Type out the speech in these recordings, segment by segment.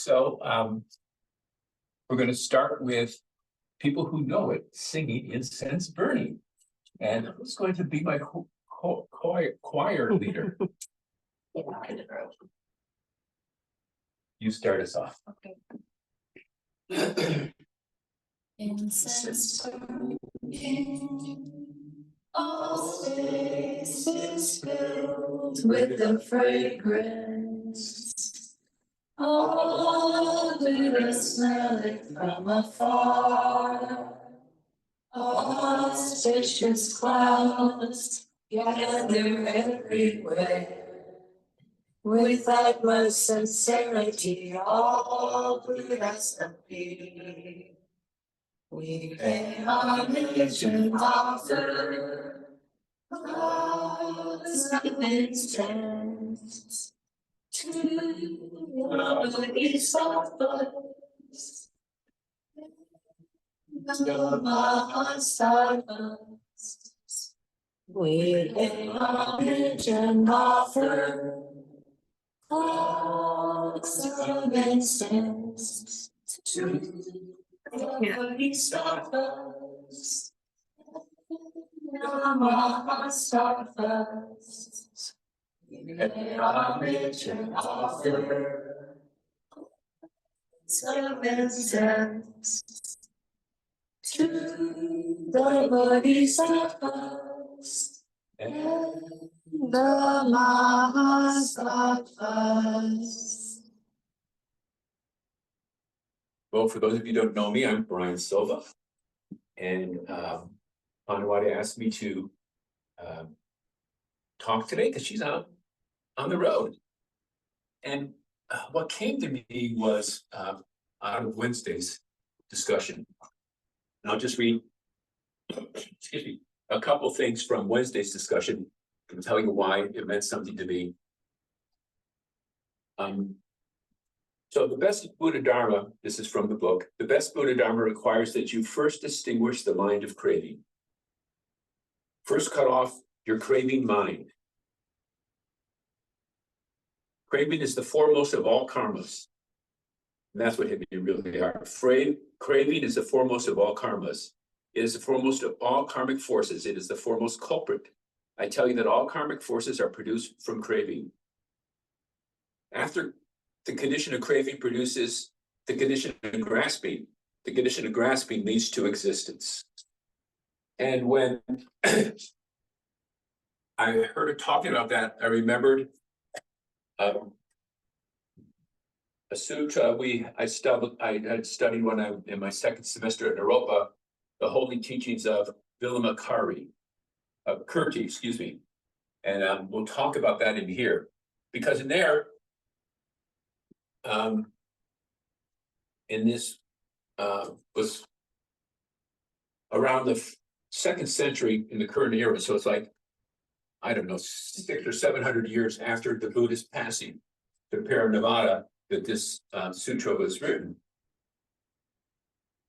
We're going to start with people who know it singing incense burning. And who's going to be my choir leader? You start us off. Okay. Incense burning, all space is filled with the fragrance. All the smell it from afar. All spacious clouds gather everywhere. With utmost sincerity, all bless appear. We pay homage and offer flowers of incense to the Bodhisattvas, the Mahasattvas. We pay homage and offer flowers of incense to the Bodhisattvas, the Mahasattvas. We pay homage and offer of incense to the Bodhisattvas and the Mahasattvas. Well, for those of you who don't know me, I'm Brian Silva. And Anuwadi asked me to talk today because she's out on the road. And what came to me was out of Wednesday's discussion. And I'll just read, excuse me, a couple things from Wednesday's discussion and tell you why it meant something to me. So the best Buddha Dharma, this is from the book, the best Buddha Dharma requires that you first distinguish the mind of craving. First cut off your craving mind. Craving is the foremost of all karmas. And that's what hit me really hard. Craving is the foremost of all karmas. It is the foremost of all karmic forces. It is the foremost culprit. I tell you that all karmic forces are produced from craving. After the condition of craving produces the condition of grasping. The condition of grasping leads to existence. And when I heard her talking about that, I remembered a sutra I had studied when I in my second semester at Europa, the Holy Teachings of Vimalakirti, excuse me. And we'll talk about that in here. Because in there, in this was around the 2nd century in the current era. So it's like, I don't know, 600 or 700 years after the Buddha's passing to Paramnavada that this sutra was written.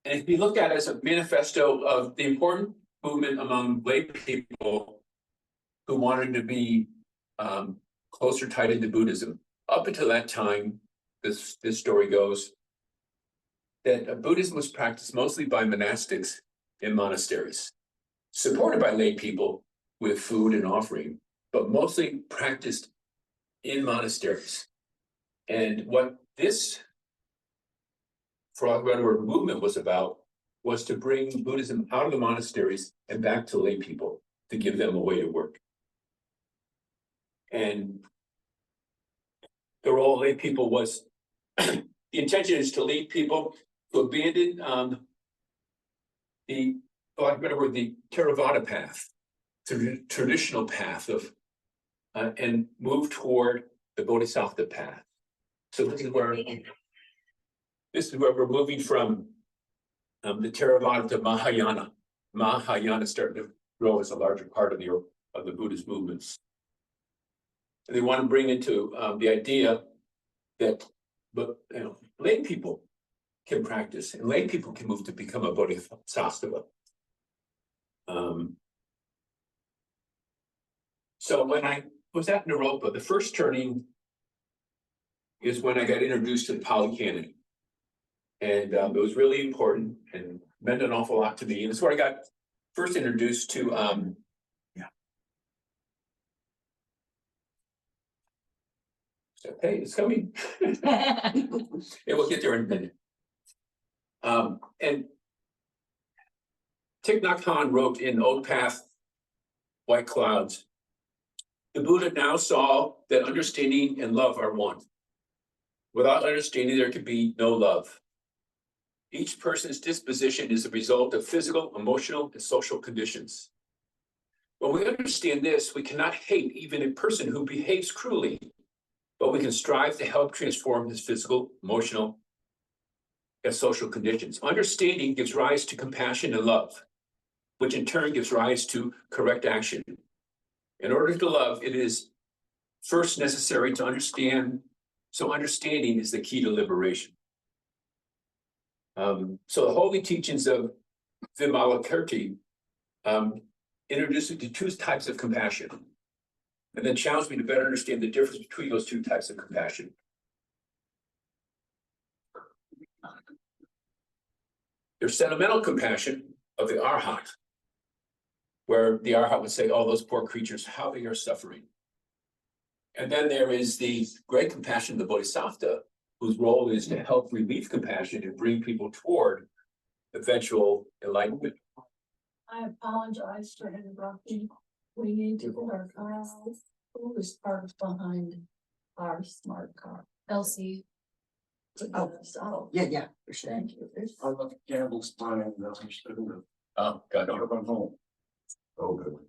And it can be looked at as a manifesto of the important movement among lay people who wanted to be closer tied into Buddhism. Up until that time, this story goes, that Buddhism was practiced mostly by monastics in monasteries, supported by lay people with food and offering, but mostly practiced in monasteries. And what this, for lack of a better word, movement was about was to bring Buddhism out of the monasteries and back to lay people, to give them a way to work. And the role of lay people was, the intention is to lead people to abandon the, for lack of a better word, the Theravada path, the traditional path of, and move toward the Bodhisattva path. So this is where we're moving from the Theravada to Mahayana. Mahayana is starting to grow as a larger part of the Buddhist movements. And they want to bring into the idea that lay people can practice, and lay people can move to become a bodhisattva. So when I was at Naropa, the first turning is when I got introduced to the Pali Canon. And it was really important and meant an awful lot to me. And it's where I got first introduced to so, hey, it's coming. It will get there in a minute. And Thich Nhat Hahn wrote in Old Path, White Clouds, the Buddha now saw that understanding and love are one. Without understanding, there could be no love. Each person's disposition is a result of physical, emotional, and social conditions. When we understand this, we cannot hate even a person who behaves cruelly, but we can strive to help transform his physical, emotional, and social conditions. Understanding gives rise to compassion and love, which in turn gives rise to correct action. In order to love, it is first necessary to understand. So understanding is the key to liberation. So the Holy Teachings of Vimalakirti introduced me to two types of compassion, and then challenged me to better understand the difference between those two types of compassion. There's sentimental compassion of the Arhat, where the Arhat would say, oh, those poor creatures, how they are suffering. And then there is the great compassion of the Bodhisattva, whose role is to help relieve compassion and bring people toward eventual enlightenment. I apologize for interrupting. We need to get our car out. Who is parked behind our smart car? Elsie. Oh, Yeah, for sure. thank you. I love Gamble's time. That's good. Oh, God, I'm no. home. Oh, good.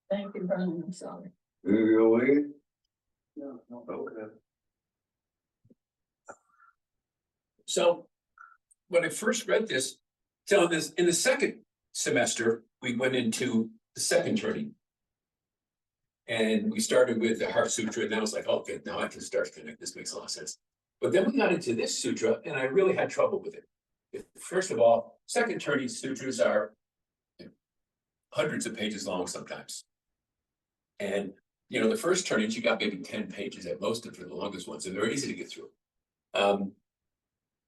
Thank you, Brian. I'm sorry. You away? No. Okay. So when I first read this, so in the second semester, we went into the second turning. And we started with the Heart Sutra, and I was like, okay, now I can start to connect. This makes a lot of sense. But then we got into this sutra, and I really had trouble with it. First of all, second turning sutras are hundreds of pages long sometimes. And, the first turnings, you got maybe 10 pages at most for the longest ones, and they're easy to get through.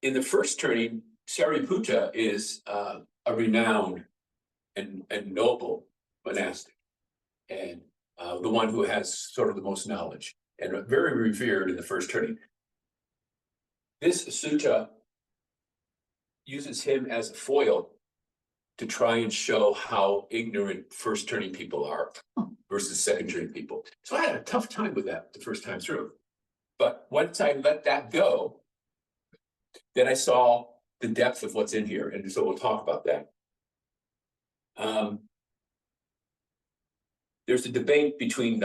In the first turning, Sariputta is a renowned and noble monastic, and the one who has sort of the most knowledge, and very revered in the first turning. This sutta uses him as a foil to try and show how ignorant first turning people are versus second turning people. So I had a tough time with that the first time through. But once I let that go, then I saw the depth of what's in here. And so we'll talk about that. There's a debate between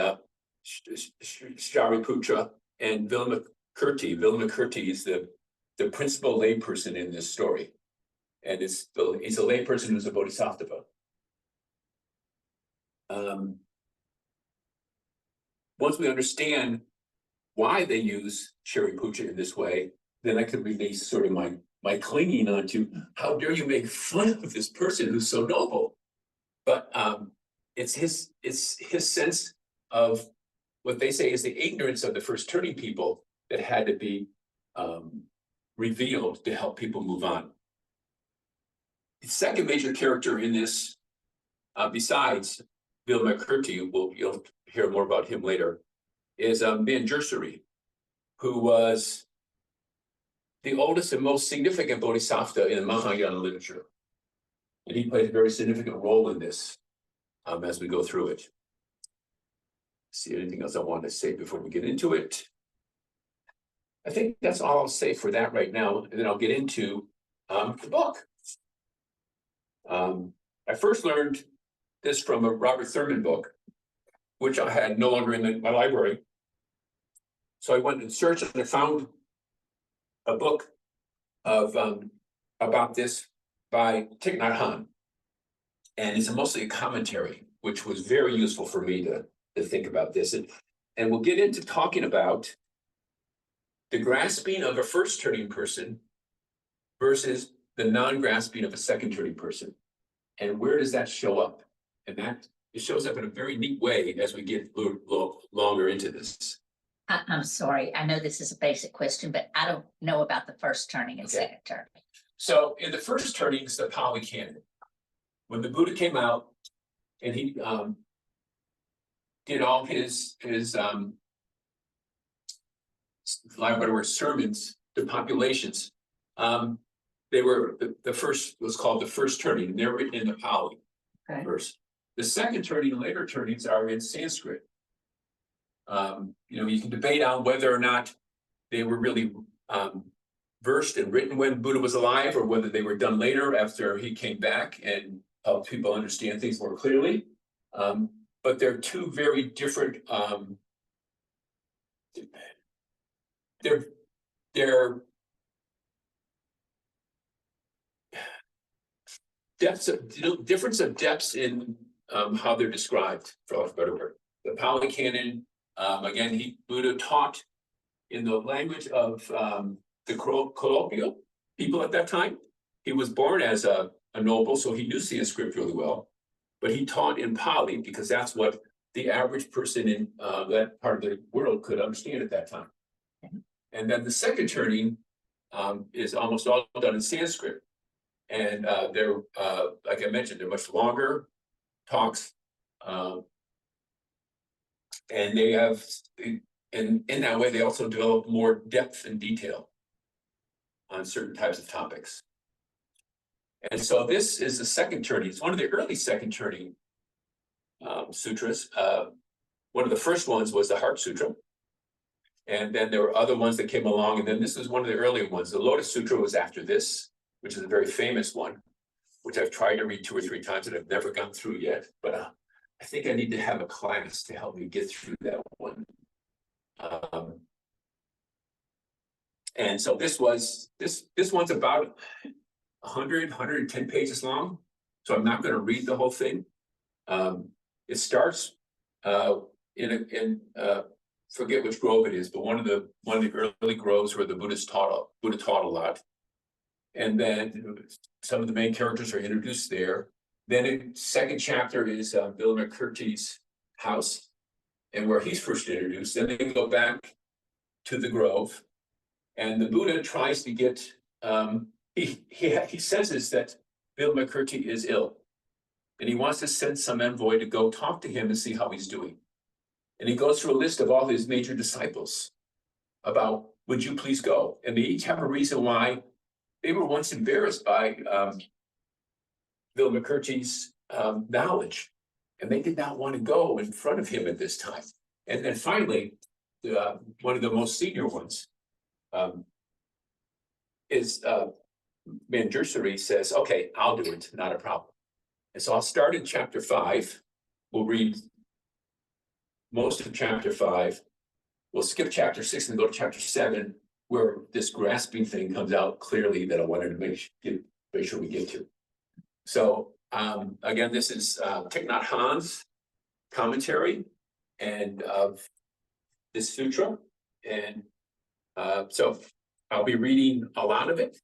Shariputra and Vimalakirti. Vimalakirti is the principal layperson in this story. And he's a layperson who's a bodhisattva. Once we understand why they use Shariputra in this way, then I could release sort of my clinging onto, how dare you make fun of this person who's so noble? But it's his sense of what they say is the ignorance of the first turning people that had to be revealed to help people move on. The second major character in this, besides Vimalakirti, you'll hear more about him later, is Manjushri, who was the oldest and most significant bodhisattva in Mahayana literature. And he played a very significant role in this as we go through it. See anything else I want to say before we get into it? I think that's all I'll say for that right now, and then I'll get into the book. I first learned this from a Robert Thurman book, which I had no longer in my library. So I went and searched and I found a book of about this by Thich Nhat Hahn. And it's mostly a commentary, which was very useful for me to think about this. And we'll get into talking about the grasping of a first turning person versus the non-grasping of a second turning person. And where does that show up? And that it shows up in a very neat way as we get longer into this. I'm sorry, I know this is a basic question, but I don't know about the first turning and Okay. second turning. So in the first turning is the Pali Canon. When the Buddha came out and he did all his sermons to populations, they were the first was called the first turning, and they're written in the Pali verse. The second turning and later turnings are in Sanskrit. You can debate on whether or not they were really versed and written when Buddha was alive, or whether they were done later after he came back and helped people understand things more clearly. But they're two very different. They're difference of depths in how they're described, for lack of a better word. The Pali Canon, again, Buddha taught in the language of the colloquial people at that time. He was born as a noble, so he knew Sanskrit really well, but he taught in Pali because that's what the average person in that part of the world could understand at that time. And then the second turning is almost all done in Sanskrit. And they're, like I mentioned, they're much longer talks. And they have, and in that way, they also develop more depth and detail on certain types of topics. And so this is the second turning. It's one of the early second turning sutras. One of the first ones was the Heart Sutra. And then there were other ones that came along. And then this was one of the earlier ones. The Lotus Sutra was after this, which is a very famous one, which I've tried to read 2 or 3 times and I've never gone through yet. But I think I need to have a class to help me get through that one. And so this one's about 100, 110 pages long. So I'm not going to read the whole thing. It starts forget which grove it is, but one of the early groves where the Buddha taught a lot. And then some of the main characters are introduced there. Then the second chapter is Vimalakirti's house and where he's first introduced. Then they go back to the grove, and the Buddha tries to get. He senses that Vimalakirti is ill, and he wants to send some envoy to go talk to him and see how he's doing. And he goes through a list of all his major disciples about, would you please go? And they each have a reason why. They were once embarrassed by Vimalakirti's knowledge, and they did not want to go in front of him at this time. And then finally, one of the most senior ones is Manjushri says, okay, I'll do it, not a problem. And so I'll start in chapter 5. We'll read most of chapter 5. We'll skip chapter 6 and go to chapter 7, where this grasping thing comes out clearly that I wanted to make sure we get to. So again, this is Thich Nhat Hanh's commentary and of this sutra. And so I'll be reading a lot of it.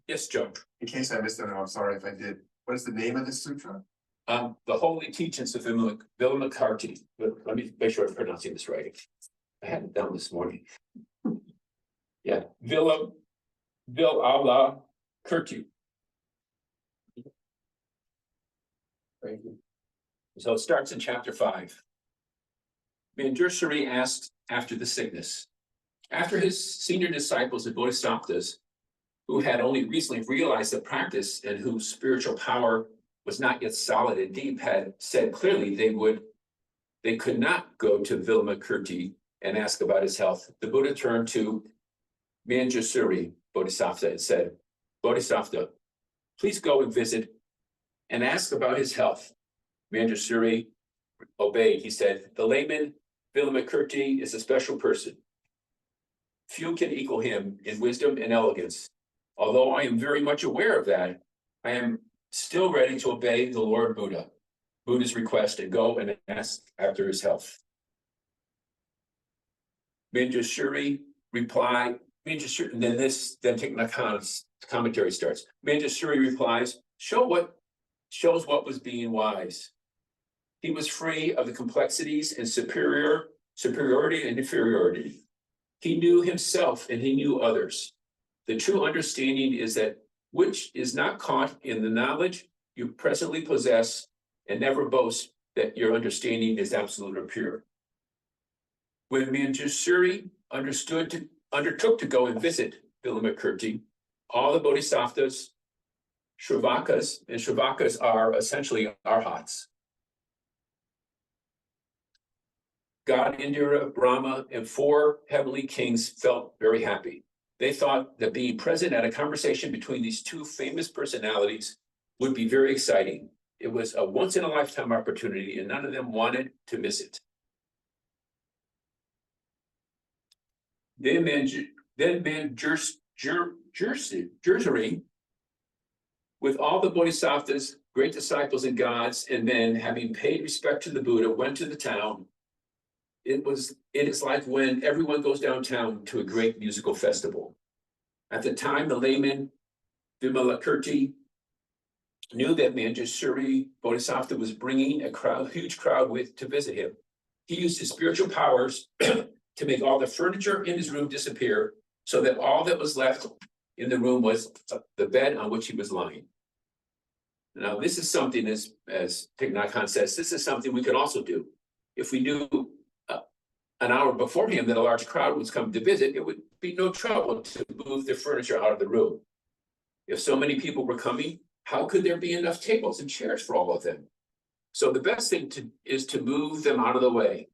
Yes, Joe. In case I missed it, I'm sorry if I did. What is the name of this sutra? The Holy Teachings of Vimalakirti. Let me make sure I'm pronouncing this right. I had it down this morning. Yeah, Vimalakirti. So it starts in chapter 5. Manjushri asks after the sickness. After his senior disciples and bodhisattvas, who had only recently realized the practice and whose spiritual power was not yet solid and deep, had said clearly they could not go to Vimalakirti and ask about his health, the Buddha turned to Manjushri Bodhisattva and said, Bodhisattva, please go and visit and ask about his health. Manjushri obeyed. He said, the layman Vimalakirti is a special person. Few can equal him in wisdom and elegance. Although I am very much aware of that, I am still ready to obey the Lord Buddha's request and go and ask after his health. Manjushri replied, and then Thich Nhat Hanh's commentary starts. Manjushri replies, shows what was being wise. He was free of the complexities and superior superiority and inferiority. He knew himself and he knew others. The true understanding is that which is not caught in the knowledge you presently possess, and never boast that your understanding is absolute or pure. When Manjusri undertook to go and visit Vimalakirti, all the Bodhisattvas, Shravakas, and Shravakas are essentially arhats. God, Indra, Brahma, and 4 heavenly kings felt very happy. They thought that being present at a conversation between these 2 famous personalities would be very exciting. It was a once-in-a-lifetime opportunity, and none of them wanted to miss it. Then Manjusri, with all the Bodhisattvas, great disciples and gods, and then having paid respect to the Buddha, went to the town. It is like when everyone goes downtown to a great musical festival. At the time, the layman Vimalakirti knew that Manjusri Bodhisattva was bringing a huge crowd to visit him. He used his spiritual powers to make all the furniture in his room disappear, so that all that was left in the room was the bed on which he was lying. Now, this is something, as Thich Nhat Hahn says, this is something we could also do. If we knew an hour beforehand that a large crowd was coming to visit, it would be no trouble to move the furniture out of the room. If so many people were coming, how could there be enough tables and chairs for all of them? So the best thing is to move them out of the way.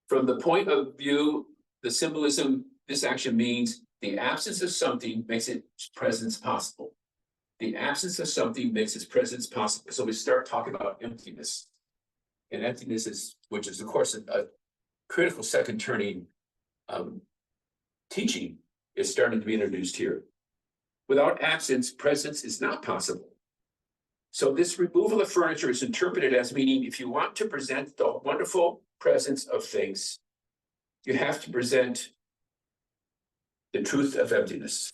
From the point of view, the symbolism, this action means the absence of something makes its presence possible. The absence of something makes its presence possible. So we start talking about emptiness. And emptiness which is of course a critical second turning teaching, is starting to be introduced here. Without absence, presence is not possible. So this removal of furniture is interpreted as meaning if you want to present the wonderful presence of things, you have to present the truth of emptiness.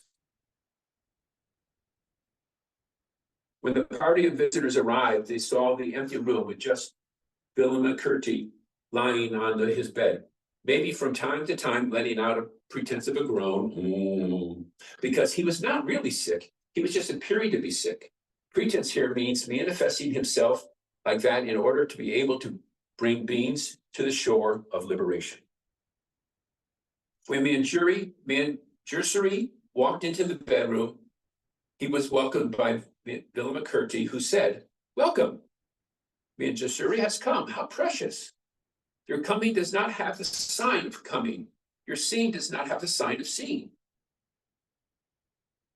When the party of visitors arrived, they saw the empty room with just Vimalakirti lying on his bed, maybe from time to time letting out a pretense of a groan, because he was not really sick. He was just appearing to be sick. Pretense here means manifesting himself like that in order to be able to bring beings to the shore of liberation. When Manjusri walked into the bedroom, he was welcomed by Vimalakirti, who said, "Welcome. Manjusri has come. How precious. Your coming does not have the sign of coming. Your seeing does not have the sign of seeing."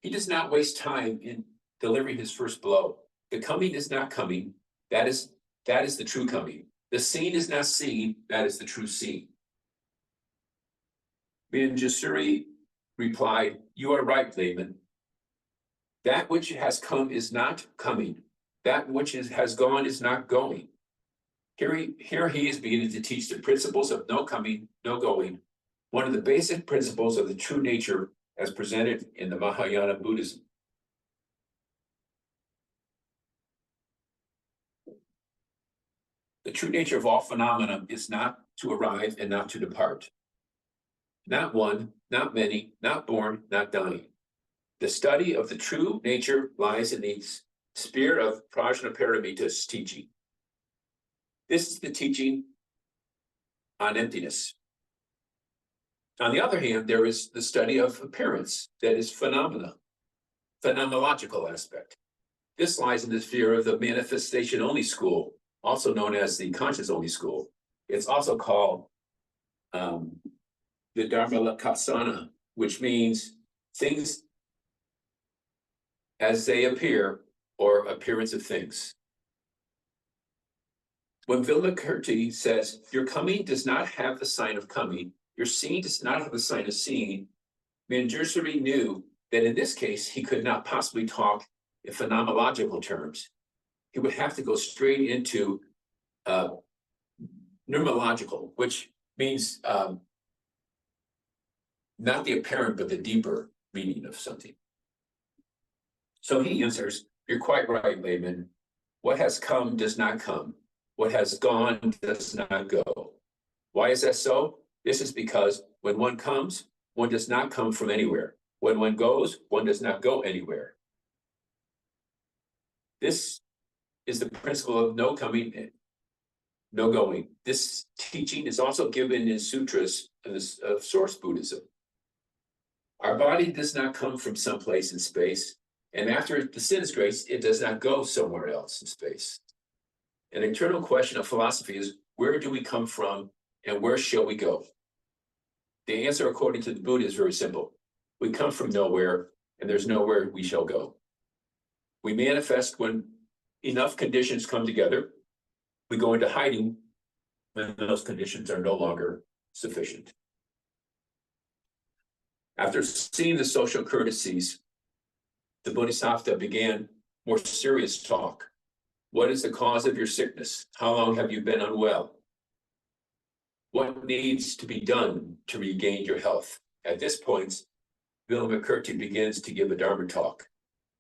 He does not waste time in delivering his first blow. The coming is not coming. That is the true coming. The seen is not seen. That is the true seeing. Manjusri replied, "You are right, layman. That which has come is not coming. That which has gone is not going." Here he is beginning to teach the principles of no coming, no going, one of the basic principles of the true nature as presented in the Mahayana Buddhism. The true nature of all phenomena is not to arrive and not to depart. Not one, not many, not born, not dying. The study of the true nature lies in the sphere of Prajnaparamita's teaching. This is the teaching on emptiness. On the other hand, there is the study of appearance, that is phenomena, phenomenological aspect. This lies in the sphere of the manifestation-only school, also known as the conscious-only school. It's also called the Dharma Lakasana, which means things as they appear, or appearance of things. When Vimalakirti says, "Your coming does not have the sign of coming, your seeing does not have the sign of seeing," Manjusri knew that in this case, he could not possibly talk in phenomenological terms. He would have to go straight into pneumological, which means not the apparent, but the deeper meaning of something. So he answers, "You're quite right, layman. What has come does not come. What has gone does not go. Why is that so? This is because when one comes, one does not come from anywhere. When one goes, one does not go anywhere. This is the principle of no coming, no going. This teaching is also given in sutras of source Buddhism. Our body does not come from someplace in space, and after it disintegrates, it does not go somewhere else in space. An eternal question of philosophy is, where do we come from and where shall we go? The answer, according to the Buddha, is very simple. We come from nowhere, and there's nowhere we shall go. We manifest when enough conditions come together. We go into hiding when those conditions are no longer sufficient. After seeing the social courtesies, the Bodhisattva began more serious talk. What is the cause of your sickness? How long have you been unwell? What needs to be done to regain your health? At this point, Vimalakirti begins to give a Dharma talk.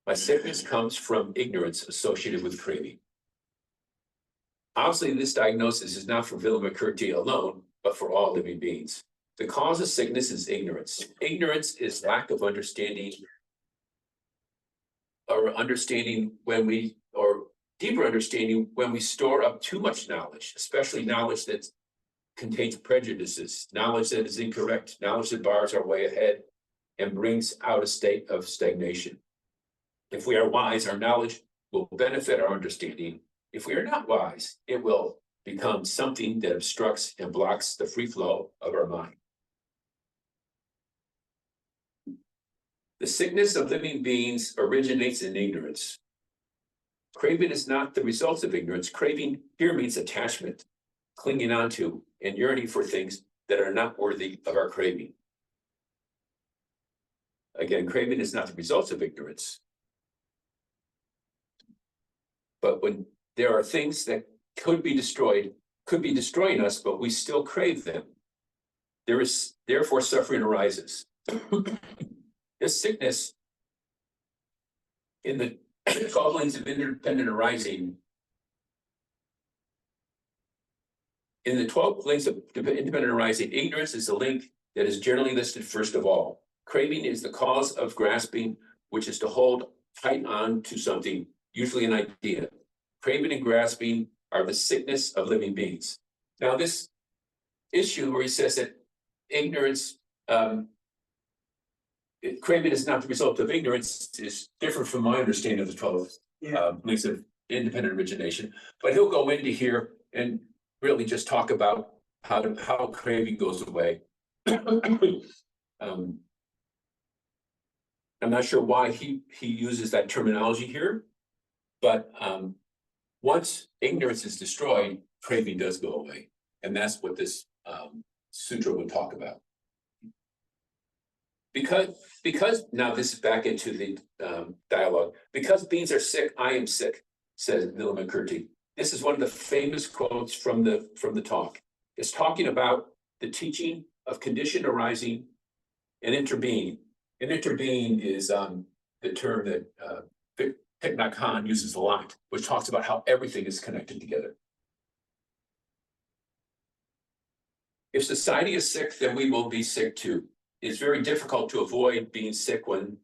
My sickness comes from ignorance associated with craving. Obviously, this diagnosis is not for Vimalakirti alone, but for all living beings. The cause of sickness is ignorance. Ignorance is lack of understanding, or deeper understanding when we store up too much knowledge, especially knowledge that contains prejudices, knowledge that is incorrect, knowledge that bars our way ahead and brings out a state of stagnation. If we are wise, our knowledge will benefit our understanding. If we are not wise, it will become something that obstructs and blocks the free flow of our mind. The sickness of living beings originates in ignorance. Craving is not the result of ignorance. Craving here means attachment, clinging onto and yearning for things that are not worthy of our craving. Again, craving is not the result of ignorance. But when there are things that could be destroying us, but we still crave them, there is therefore suffering arises. This sickness in the 12 lanes of independent arising, in the 12 links of independent arising, ignorance is the link that is generally listed first of all. Craving is the cause of grasping, which is to hold tight on to something, usually an idea. Craving and grasping are the sickness of living beings. Now, this issue where he says that ignorance, craving is not the result of ignorance is different from my understanding of the 12 links of independent origination. But he'll go into here and really just talk about how craving goes away. I'm not sure why he uses that terminology here, but once ignorance is destroyed, craving does go away. And that's what this sutra would talk about. Because now this is back into the dialogue. Because beings are sick, I am sick, says Vimalakirti. This is one of the famous quotes from the talk. It's talking about the teaching of condition arising and interbeing. And interbeing is the term that Thich Nhat Hahn uses a lot, which talks about how everything is connected together. If society is sick, then we will be sick too. It's very difficult to avoid being sick when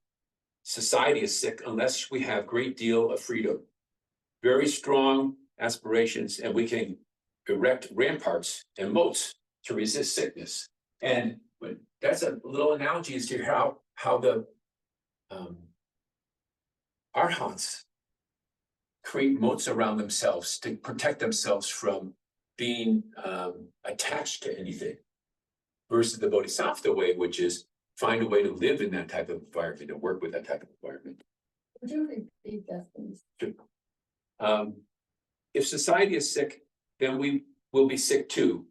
society is sick unless we have a great deal of freedom, very strong aspirations, and we can erect ramparts and moats to resist sickness. And that's a little analogy as to how the arhats create moats around themselves to protect themselves from being attached to anything, versus the Bodhisattva way, which is find a way to live in that type of environment and work with that type of environment. Would you repeat that, please? If society is sick, then we will be sick too.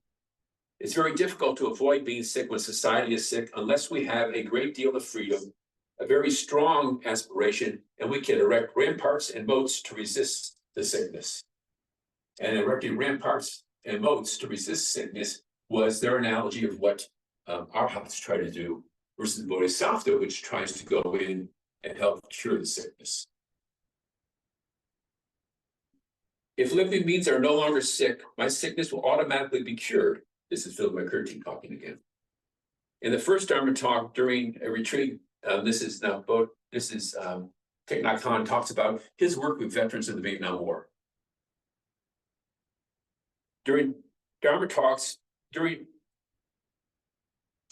It's very difficult to avoid being sick when society is sick unless we have a great deal of freedom, a very strong aspiration, and we can erect ramparts and moats to resist the sickness. And erecting ramparts and moats to resist sickness was their analogy of what arhats try to do, versus the Bodhisattva, which tries to go in and help cure the sickness. If living beings are no longer sick, my sickness will automatically be cured. This is Vimalakirti talking again. In the first Dharma talk during a retreat, Thich Nhat Hahn talks about his work with veterans of the Vietnam War. During Dharma talks, in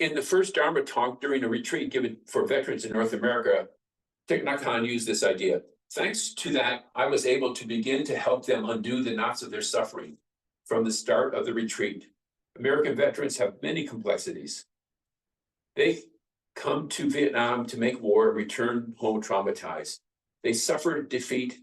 the first Dharma talk during a retreat given for veterans in North America, Thich Nhat Hahn used this idea. Thanks to that, I was able to begin to help them undo the knots of their suffering from the start of the retreat. American veterans have many complexities. They come to Vietnam to make war and return home traumatized. They suffer defeat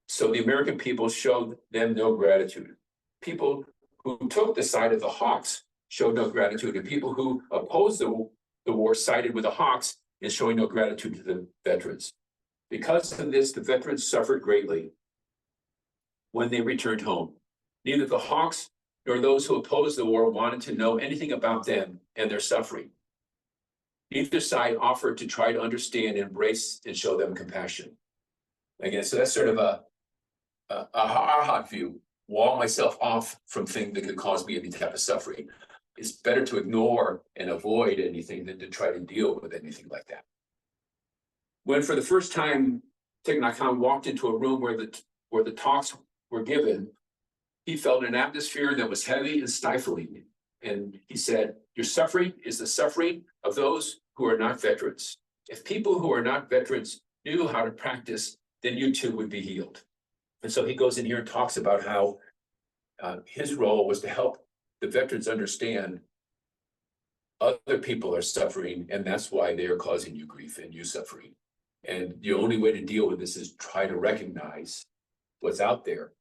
so the American people showed them no gratitude. People who took the side of the Hawks showed no gratitude, and people who opposed the war sided with the Hawks in showing no gratitude to the veterans. Because of this, the veterans suffered greatly when they returned home. Neither the Hawks nor those who opposed the war wanted to know anything about them and their suffering. Neither side offered to try to understand, embrace, and show them compassion. Again, so that's sort of a hot view. Wall myself off from things that could cause me any type of suffering. It's better to ignore and avoid anything than to try to deal with anything like that. When for the first time Thich Nhat Hanh walked into a room where the talks were given, he felt an atmosphere that was heavy and stifling. And he said, your suffering is the suffering of those who are not veterans. If people who are not veterans knew how to practice, then you too would be healed. And so he goes in here and talks about how his role was to help the veterans understand other people are suffering, and that's why they are causing you grief and you suffering. And the only way to deal with this is try to recognize what's out there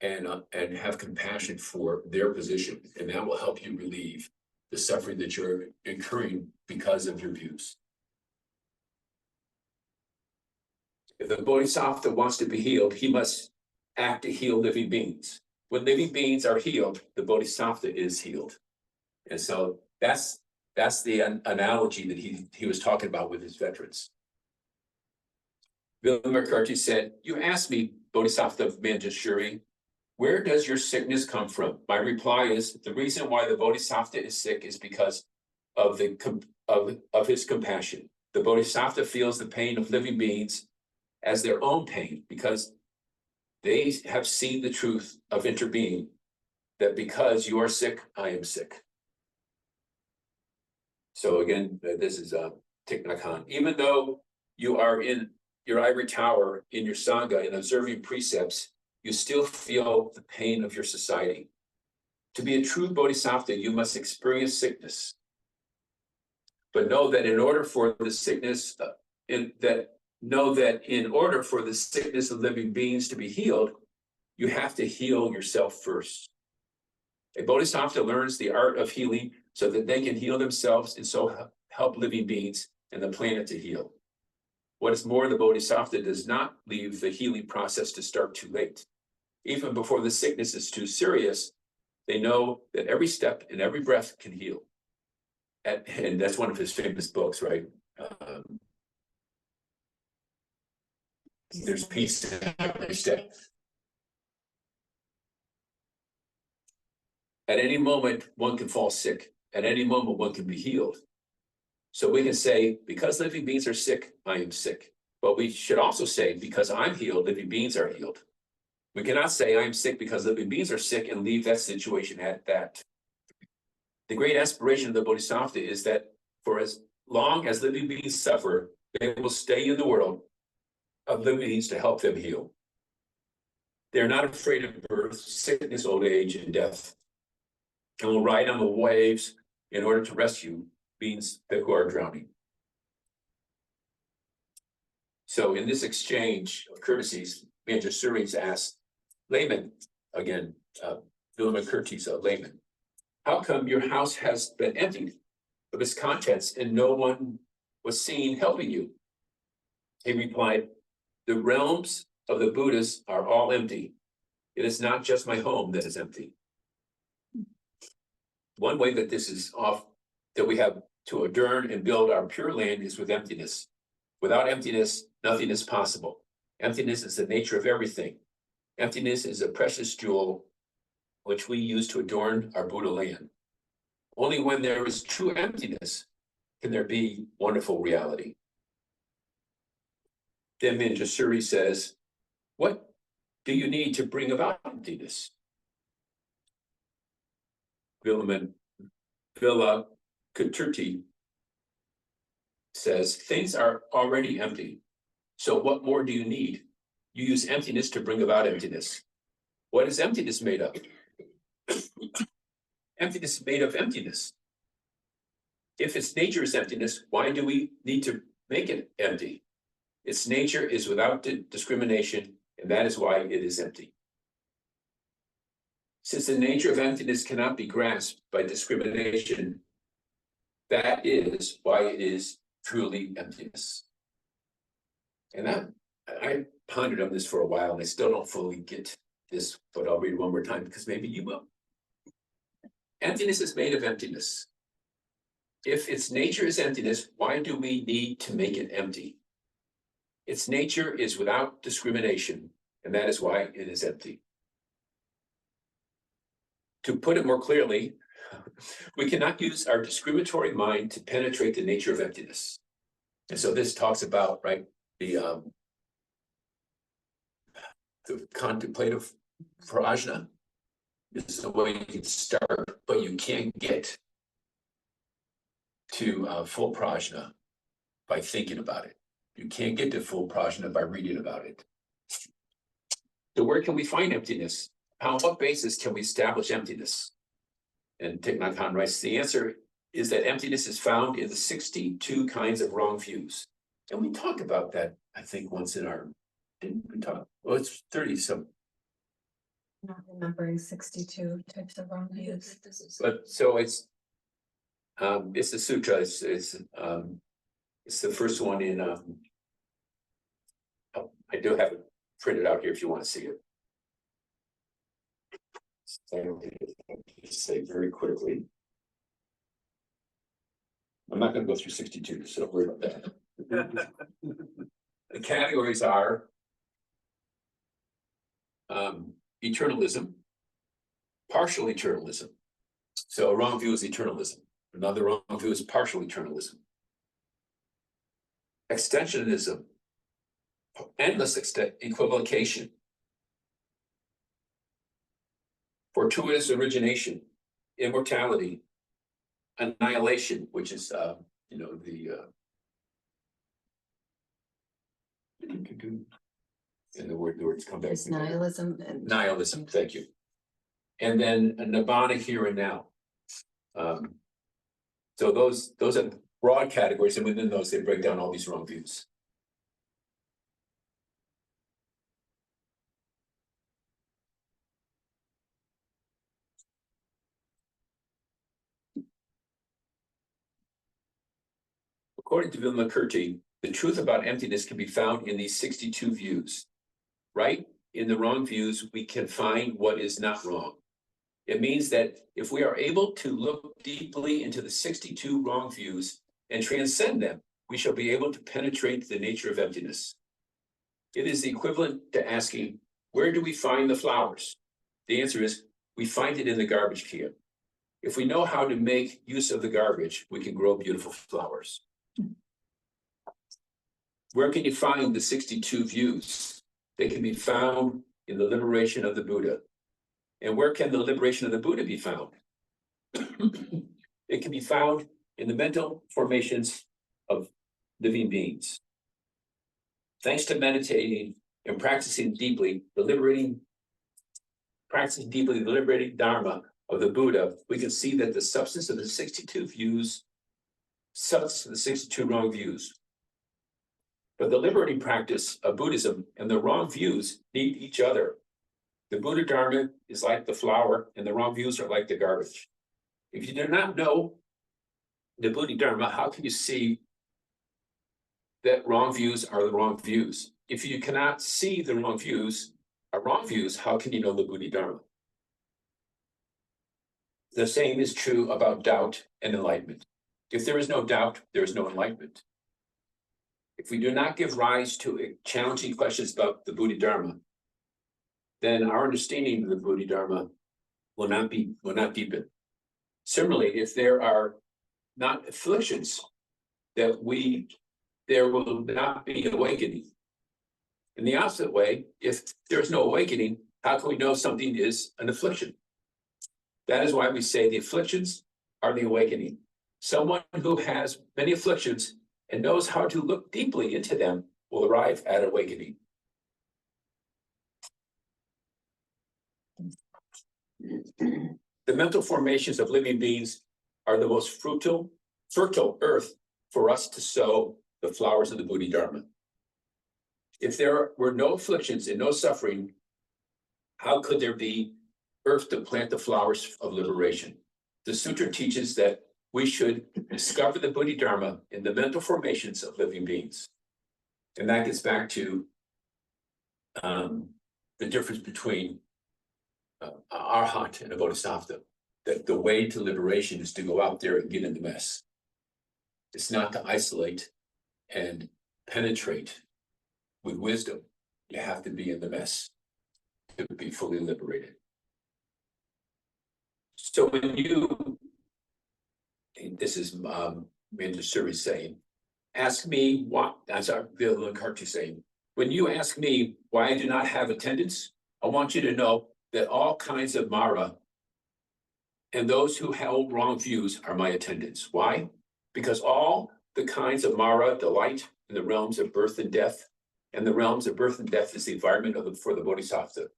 and have compassion for their position. And that will help you relieve the suffering that you're incurring because of your views. If the Bodhisattva wants to be healed, he must act to heal living beings. When living beings are healed, the Bodhisattva is healed. And so that's the analogy that he was talking about with his veterans. Vimalakirti said, you asked me, Bodhisattva Manjushri, where does your sickness come from? My reply is, the reason why the Bodhisattva is sick is because of his compassion. The Bodhisattva feels the pain of living beings as their own pain because they have seen the truth of interbeing, that because you are sick, I am sick. So again, this is Thich Nhat Hanh. Even though you are in your ivory tower in your Sangha and observing precepts, you still feel the pain of your society. To be a true Bodhisattva, you must experience sickness. But know that in order for the sickness, in order for the sickness of living beings to be healed, you have to heal yourself first. A Bodhisattva learns the art of healing so that they can heal themselves and so help living beings and the planet to heal. What is more, the Bodhisattva does not leave the healing process to start too late. Even before the sickness is too serious, they know that every step and every breath can heal. And that's one of his famous books, right? There's peace in every step. At any moment, one can fall sick. At any moment, one can be healed. So we can say, because living beings are sick, I am sick. But we should also say, because I'm healed, living beings are healed. We cannot say I am sick because living beings are sick and leave that situation at that. The great aspiration of the Bodhisattva is that for as long as living beings suffer, they will stay in the world of living beings to help them heal. They are not afraid of birth, sickness, old age, and death, and will ride on the waves in order to rescue beings who are drowning. So in this exchange of courtesies, Manjushri asked layman, again, Vimalakirti's a layman, how come your house has been emptied of its contents and no one was seen helping you? He replied, the realms of the Buddhas are all empty. It is not just my home that is empty. One way that this is off, that we have to adorn and build our pure land is with emptiness. Without emptiness, nothing is possible. Emptiness is the nature of everything. Emptiness is a precious jewel which we use to adorn our Buddha land. Only when there is true emptiness can there be wonderful reality. Then Manjusri says, what do you need to bring about emptiness? Vimalakirti says, things are already empty. So what more do you need? You use emptiness to bring about emptiness. What is emptiness made of? Emptiness is made of emptiness. If its nature is emptiness, why do we need to make it empty? Its nature is without discrimination, and that is why it is empty. Since the nature of emptiness cannot be grasped by discrimination, that is why it is truly emptiness. And I pondered on this for a while, and I still don't fully get this, but I'll read it one more time because maybe you will. Emptiness is made of emptiness. If its nature is emptiness, why do we need to make it empty? Its nature is without discrimination, and that is why it is empty. To put it more clearly, we cannot use our discriminatory mind to penetrate the nature of emptiness. And so this talks about, right, the contemplative prajna. This is the way you can start, but you can't get to full prajna by thinking about it. You can't get to full prajna by reading about it. So where can we find emptiness? On what basis can we establish emptiness? And Thich Nhat Hahn writes, the answer is that emptiness is found in the 62 kinds of wrong views. And we talked about that, I think, once in our, didn't we talk? Well, it's 30 some. Not remembering 62 types of wrong views. But so it's the sutra. It's the first one in. I do have it printed out here if you want to see it. So just say very quickly. I'm not going to go through 62, so don't worry about that. The categories are eternalism, partial eternalism. So a wrong view is eternalism. Another wrong view is partial eternalism. Extensionism, endless equivocation. Fortuitous origination, immortality, annihilation, which is and the words come back. There's nihilism and Nihilism, thank you. And then a nibbana here and now. So those are broad categories, and within those they break down all these wrong views. According to Vimalakirti, the truth about emptiness can be found in these 62 views. Right? In the wrong views, we can find what is not wrong. It means that if we are able to look deeply into the 62 wrong views and transcend them, we shall be able to penetrate the nature of emptiness. It is the equivalent to asking, where do we find the flowers? The answer is, we find it in the garbage can. If we know how to make use of the garbage, we can grow beautiful flowers. Where can you find the 62 views? They can be found in the liberation of the Buddha. And where can the liberation of the Buddha be found? It can be found in the mental formations of living beings. Thanks to meditating and practicing deeply the liberating Dharma of the Buddha, we can see that the substance of the 62 views, substance of the 62 wrong views. But the liberating practice of Buddhism and the wrong views need each other. The Buddha Dharma is like the flower, and the wrong views are like the garbage. If you do not know the Buddha Dharma, how can you see that wrong views are the wrong views? If you cannot see the wrong views are wrong views, how can you know the Buddha Dharma? The same is true about doubt and enlightenment. If there is no doubt, there is no enlightenment. If we do not give rise to challenging questions about the Buddha Dharma, then our understanding of the Buddha Dharma will not deepen. Similarly, if there are not afflictions, there will not be awakening. In the opposite way, if there's no awakening, how can we know something is an affliction? That is why we say the afflictions are the awakening. Someone who has many afflictions and knows how to look deeply into them will arrive at awakening. The mental formations of living beings are the most fertile earth for us to sow the flowers of the Bodhidharma. If there were no afflictions and no suffering, how could there be earth to plant the flowers of liberation? The Sutra teaches that we should discover the Bodhidharma in the mental formations of living beings. And that gets back to the difference between Arhat and a Bodhisattva. That the way to liberation is to go out there and get in the mess. It's not to isolate and penetrate with wisdom. You have to be in the mess to be fully liberated. So when you, this is Manjusuri saying, ask me what, that's our Vimalakirti saying, when you ask me why I do not have attendance, I want you to know that all kinds of Mara and those who held wrong views are my attendants. Why? Because all the kinds of Mara delight in the realms of birth and death, and the realms of birth and death is the environment for the Bodhisattva.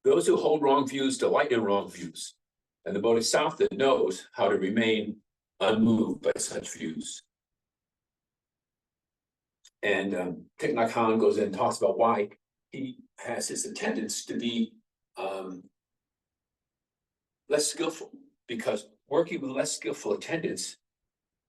Those who hold wrong views delight in wrong views, and the Bodhisattva knows how to remain unmoved by such views. And Thich Nhat Hahn goes in and talks about why he has his attendants to be less skillful, because working with less skillful attendants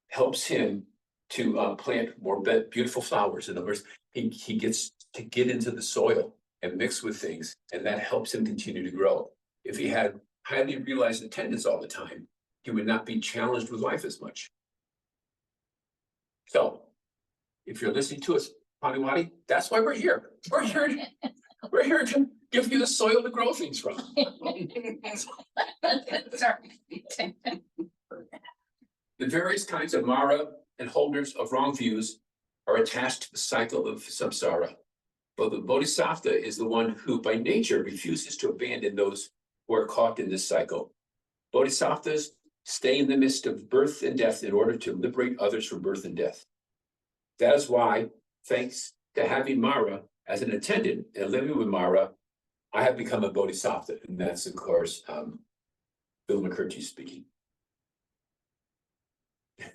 helps him to plant more beautiful flowers. In other words, he gets to get into the soil and mix with things, and that helps him continue to grow. If he had highly realized attendants all the time, he would not be challenged with life as much. So, if you're listening to us, Paniwadi, that's why we're here. We're here to give you the soil to grow things from. The various kinds of Mara and holders of wrong views are attached to the cycle of samsara. But the Bodhisattva is the one who by nature refuses to abandon those who are caught in this cycle. Bodhisattvas stay in the midst of birth and death in order to liberate others from birth and death. That is why, thanks to having Mara as an attendant and living with Mara, I have become a Bodhisattva. And that's, of course, Vimalakirti speaking.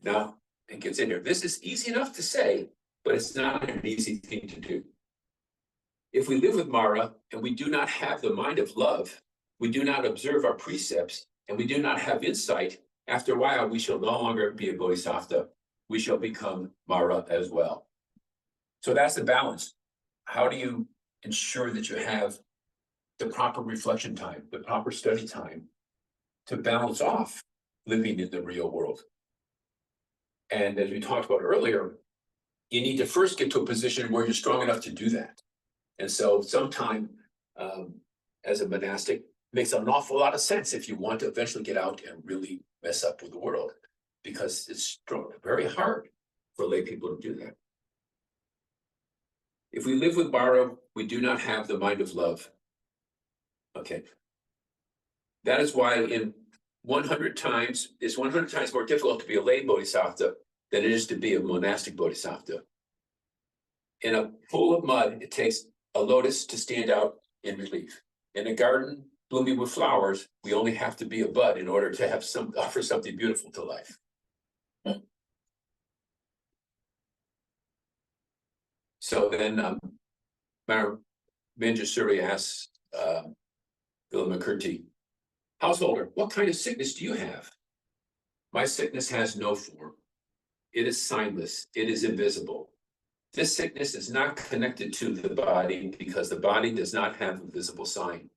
Now, it gets in here. This is easy enough to say, but it's not an easy thing to do. If we live with Mara and we do not have the mind of love, we do not observe our precepts, and we do not have insight, after a while we shall no longer be a Bodhisattva. We shall become Mara as well. So that's the balance. How do you ensure that you have the proper reflection time, the proper study time to balance off living in the real world? And as we talked about earlier, you need to first get to a position where you're strong enough to do that. And so sometime as a monastic makes an awful lot of sense if you want to eventually get out and really mess up with the world, because it's very hard for lay people to do that. If we live with Mara, we do not have the mind of love. Okay. That is why it's 100 times more difficult to be a lay bodhisattva than it is to be a monastic bodhisattva. In a pool of mud, it takes a lotus to stand out in relief. In a garden blooming with flowers, we only have to be a bud in order to have offer something beautiful to life. So then Manjusuri asks Vimalakirti, householder, what kind of sickness do you have? My sickness has no form. It is signless. It is invisible. This sickness is not connected to the body because the body does not have a visible sign.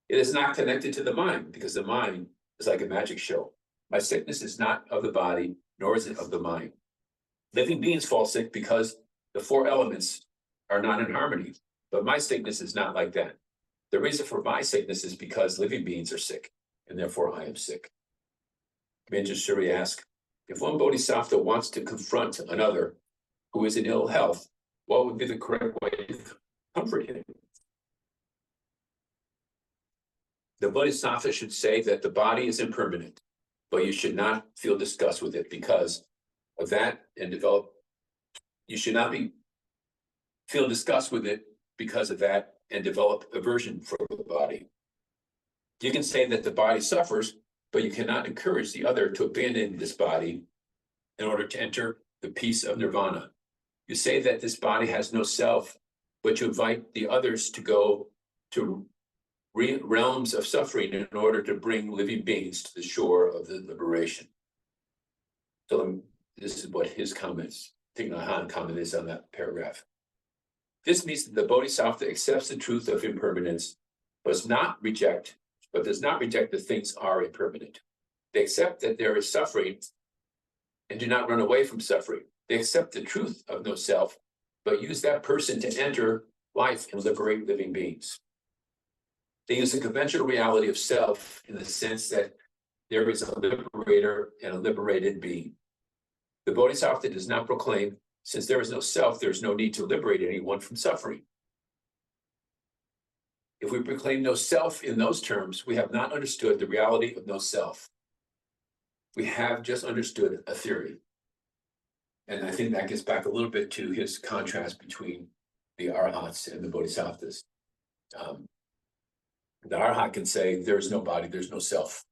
It is not connected to the mind because the mind is like a magic show. My sickness is not of the body, nor is it of the mind. Living beings fall sick because the four elements are not in harmony, but my sickness is not like that. The reason for my sickness is because living beings are sick, and therefore I am sick. Manjusri asks, if one bodhisattva wants to confront another who is in ill health, what would be the correct way to comfort him? The bodhisattva should say that the body is impermanent, but you should not feel disgust with it because of that and you should not feel disgust with it because of that and develop aversion for the body. You can say that the body suffers, but you cannot encourage the other to abandon this body in order to enter the peace of nirvana. You say that this body has no self, but you invite the others to go to realms of suffering in order to bring living beings to the shore of the liberation. So this is what his comments, Thich Nhat Hahn comment is on that paragraph. This means that the bodhisattva accepts the truth of impermanence, but does not reject that things are impermanent. They accept that there is suffering and do not run away from suffering. They accept the truth of no self, but use that person to enter life and liberate living beings. They use the conventional reality of self in the sense that there is a liberator and a liberated being. The bodhisattva does not proclaim, since there is no self, there is no need to liberate anyone from suffering. If we proclaim no self in those terms, we have not understood the reality of no self. We have just understood a theory. And I think that gets back a little bit to his contrast between the arhats and the bodhisattvas. The arhat can say, there's no body, there's no self.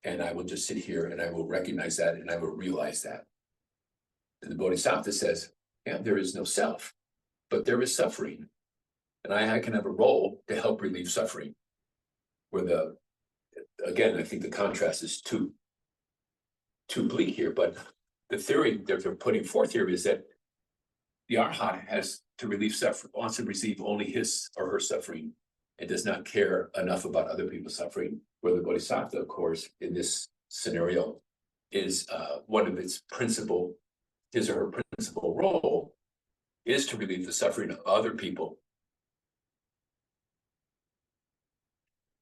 And I will just sit here and I will recognize that and I will realize that. And the bodhisattva says, yeah, there is no self, but there is suffering. And I can have a role to help relieve suffering. Where again, I think the contrast is too bleak here, but the theory that they're putting forth here is that the arhat has to relieve suffering, wants to receive only his or her suffering, and does not care enough about other people's suffering. Where the bodhisattva, of course, in this scenario, is one of its principal, his or her principal role is to relieve the suffering of other people.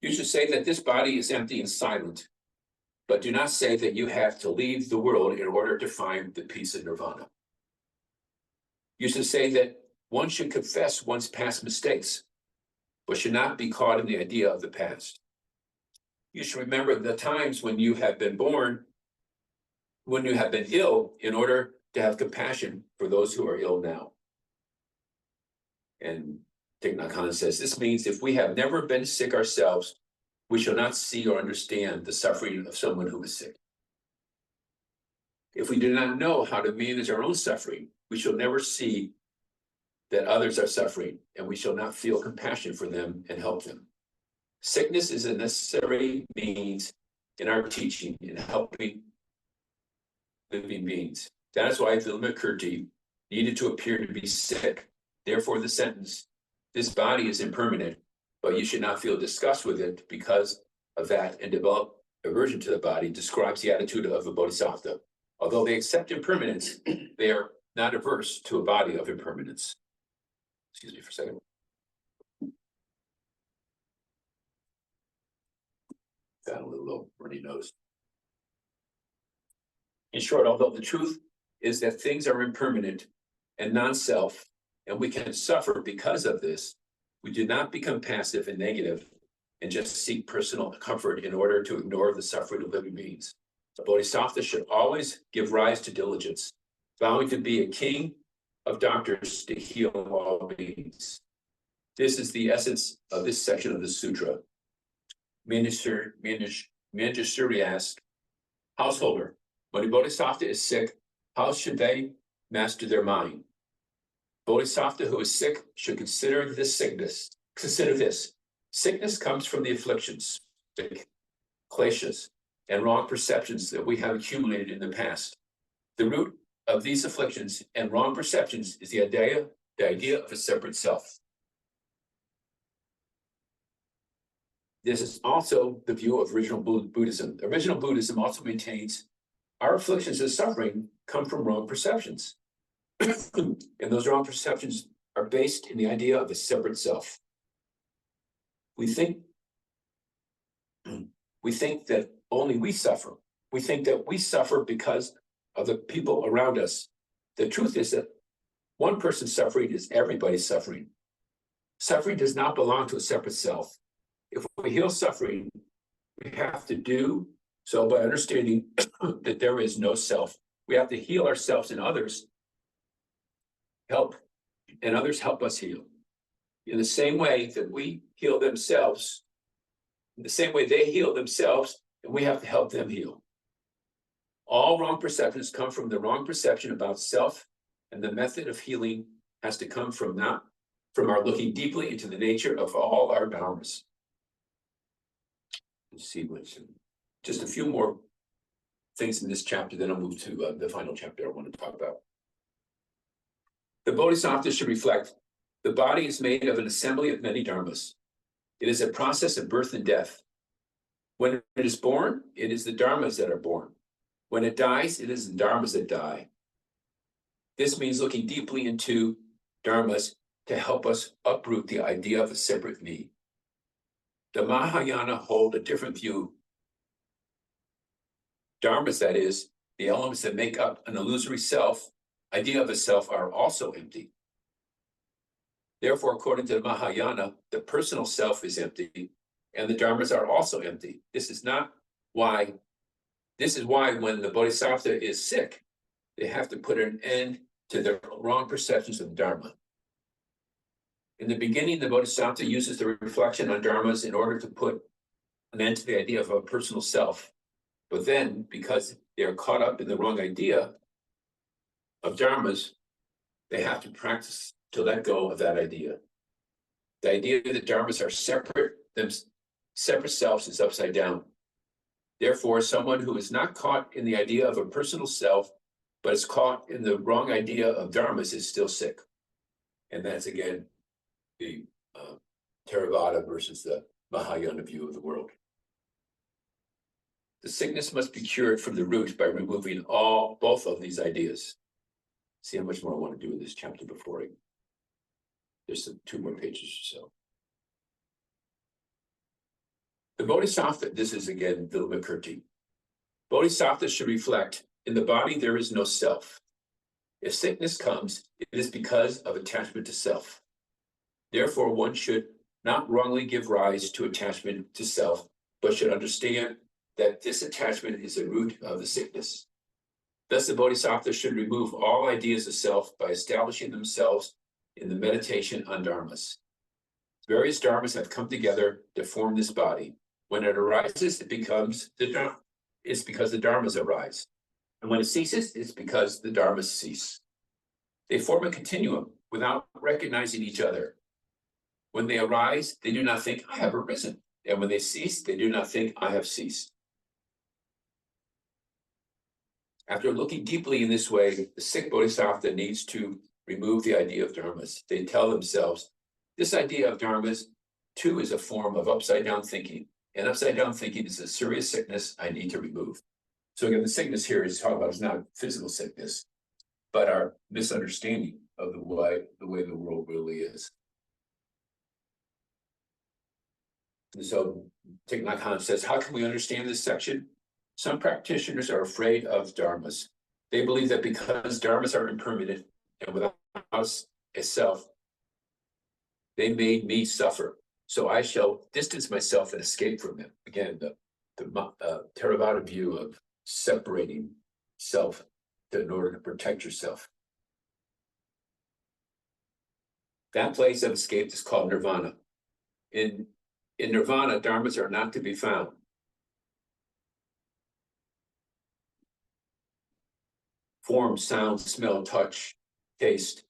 You should say that this body is empty and silent, but do not say that you have to leave the world in order to find the peace of nirvana. You should say that one should confess one's past mistakes, but should not be caught in the idea of the past. You should remember the times when you have been born, when you have been ill, in order to have compassion for those who are ill now. And Thich Nhat Hahn says, this means if we have never been sick ourselves, we shall not see or understand the suffering of someone who is sick. If we do not know how to manage our own suffering, we shall never see that others are suffering, and we shall not feel compassion for them and help them. Sickness is a necessary means in our teaching in helping living beings. That is why Vimalakirti needed to appear to be sick. Therefore, the sentence, this body is impermanent, but you should not feel disgust with it because of that and develop aversion to the body, describes the attitude of a bodhisattva. Although they accept impermanence, they are not averse to a body of impermanence. Excuse me for a second. Got a little runny nose. In short, although the truth is that things are impermanent and non-self, and we can suffer because of this, we do not become passive and negative and just seek personal comfort in order to ignore the suffering of living beings. A bodhisattva should always give rise to diligence, vowing to be a king of doctors to heal all beings. This is the essence of this section of the sutra. Manjusri asks, householder, when a bodhisattva is sick, how should they master their mind? Bodhisattva who is sick should consider this sickness. Consider this. Sickness comes from the afflictions, kleshas, and wrong perceptions that we have accumulated in the past. The root of these afflictions and wrong perceptions is the idea of a separate self. This is also the view of original Buddhism. Original Buddhism also maintains our afflictions and suffering come from wrong perceptions. And those wrong perceptions are based in the idea of a separate self. we think that only we suffer. We think that we suffer because of the people around us. The truth is that one person's suffering is everybody's suffering. Suffering does not belong to a separate self. If we heal suffering, we have to do so by understanding that there is no self. We have to heal ourselves and others help, and others help us heal. In the same way that we heal themselves, in the same way they heal themselves, and we have to help them heal. All wrong perceptions come from the wrong perception about self, and the method of healing has to come from our looking deeply into the nature of all our dharmas. Let's see what's just a few more things in this chapter, then I'll move to the final chapter I want to talk about. The Bodhisattva should reflect, the body is made of an assembly of many dharmas. It is a process of birth and death. When it is born, it is the dharmas that are born. When it dies, it is the dharmas that die. This means looking deeply into dharmas to help us uproot the idea of a separate me. The Mahayana hold a different view. Dharmas, that is, the elements that make up an illusory self, idea of a self, are also empty. Therefore, according to the Mahayana, the personal self is empty, and the dharmas are also empty. This is why when the Bodhisattva is sick, they have to put an end to their wrong perceptions of Dharma. In the beginning, the Bodhisattva uses the reflection on dharmas in order to put an end to the idea of a personal self. But then, because they are caught up in the wrong idea of dharmas, they have to practice to let go of that idea. The idea that dharmas are separate selves is upside down. Therefore, someone who is not caught in the idea of a personal self, but is caught in the wrong idea of dharmas is still sick. And that's again, the Theravada versus the Mahayana view of the world. The sickness must be cured from the root by removing both of these ideas. See how much more I want to do in this chapter before there's 2 more pages or so. The Bodhisattva, this is again Vimalakirti. Bodhisattva should reflect, in the body there is no self. If sickness comes, it is because of attachment to self. Therefore, one should not wrongly give rise to attachment to self, but should understand that this attachment is the root of the sickness. Thus, the Bodhisattva should remove all ideas of self by establishing themselves in the meditation on dharmas. Various dharmas have come together to form this body. When it arises, it's because the dharmas arise. And when it ceases, it's because the dharmas cease. They form a continuum without recognizing each other. When they arise, they do not think, I have arisen. And when they cease, they do not think, I have ceased. After looking deeply in this way, the sick Bodhisattva needs to remove the idea of dharmas. They tell themselves, this idea of dharmas, too, is a form of upside-down thinking. And upside-down thinking is a serious sickness I need to remove. So again, the sickness here is talking about is not physical sickness, but our misunderstanding of the way the world really is. And so Thich Nhat Hahn says, how can we understand this section? Some practitioners are afraid of dharmas. They believe that because dharmas are impermanent and without a self, they made me suffer. So I shall distance myself and escape from them. Again, the Theravada view of separating self in order to protect yourself. That place of escape is called nirvana. In nirvana, dharmas are not to be found. Form, sound, smell, touch, taste,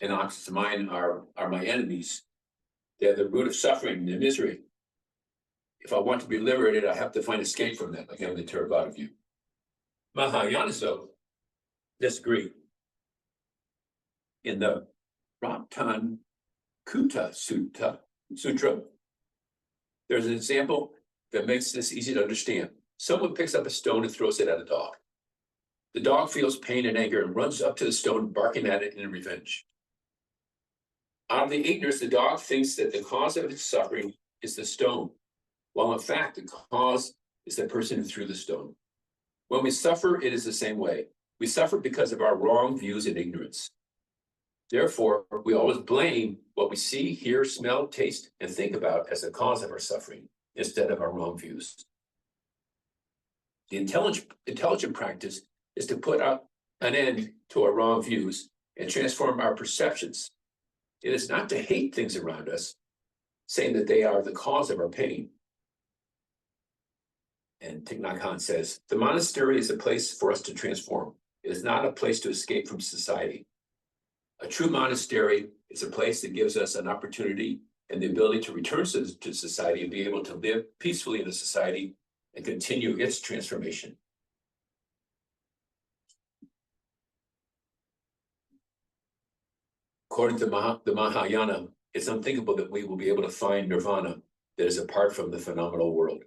and objects of mind are my enemies. They're the root of suffering and misery. If I want to be liberated, I have to find escape from them. Again, the Theravada view. Mahayanas, though, disagree. In the Raptan Kutta Sutra, there's an example that makes this easy to understand. Someone picks up a stone and throws it at a dog. The dog feels pain and anger and runs up to the stone, barking at it in revenge. Out of the ignorance, the dog thinks that the cause of its suffering is the stone, while in fact, the cause is the person who threw the stone. When we suffer, it is the same way. We suffer because of our wrong views and ignorance. Therefore, we always blame what we see, hear, smell, taste, and think about as the cause of our suffering, instead of our wrong views. The intelligent practice is to put an end to our wrong views and transform our perceptions. It is not to hate things around us, saying that they are the cause of our pain. And Thich Nhat Hahn says, the monastery is a place for us to transform. It is not a place to escape from society. A true monastery is a place that gives us an opportunity and the ability to return to society and be able to live peacefully in the society and continue its transformation. According to the Mahayana, it's unthinkable that we will be able to find nirvana that is apart from the phenomenal world.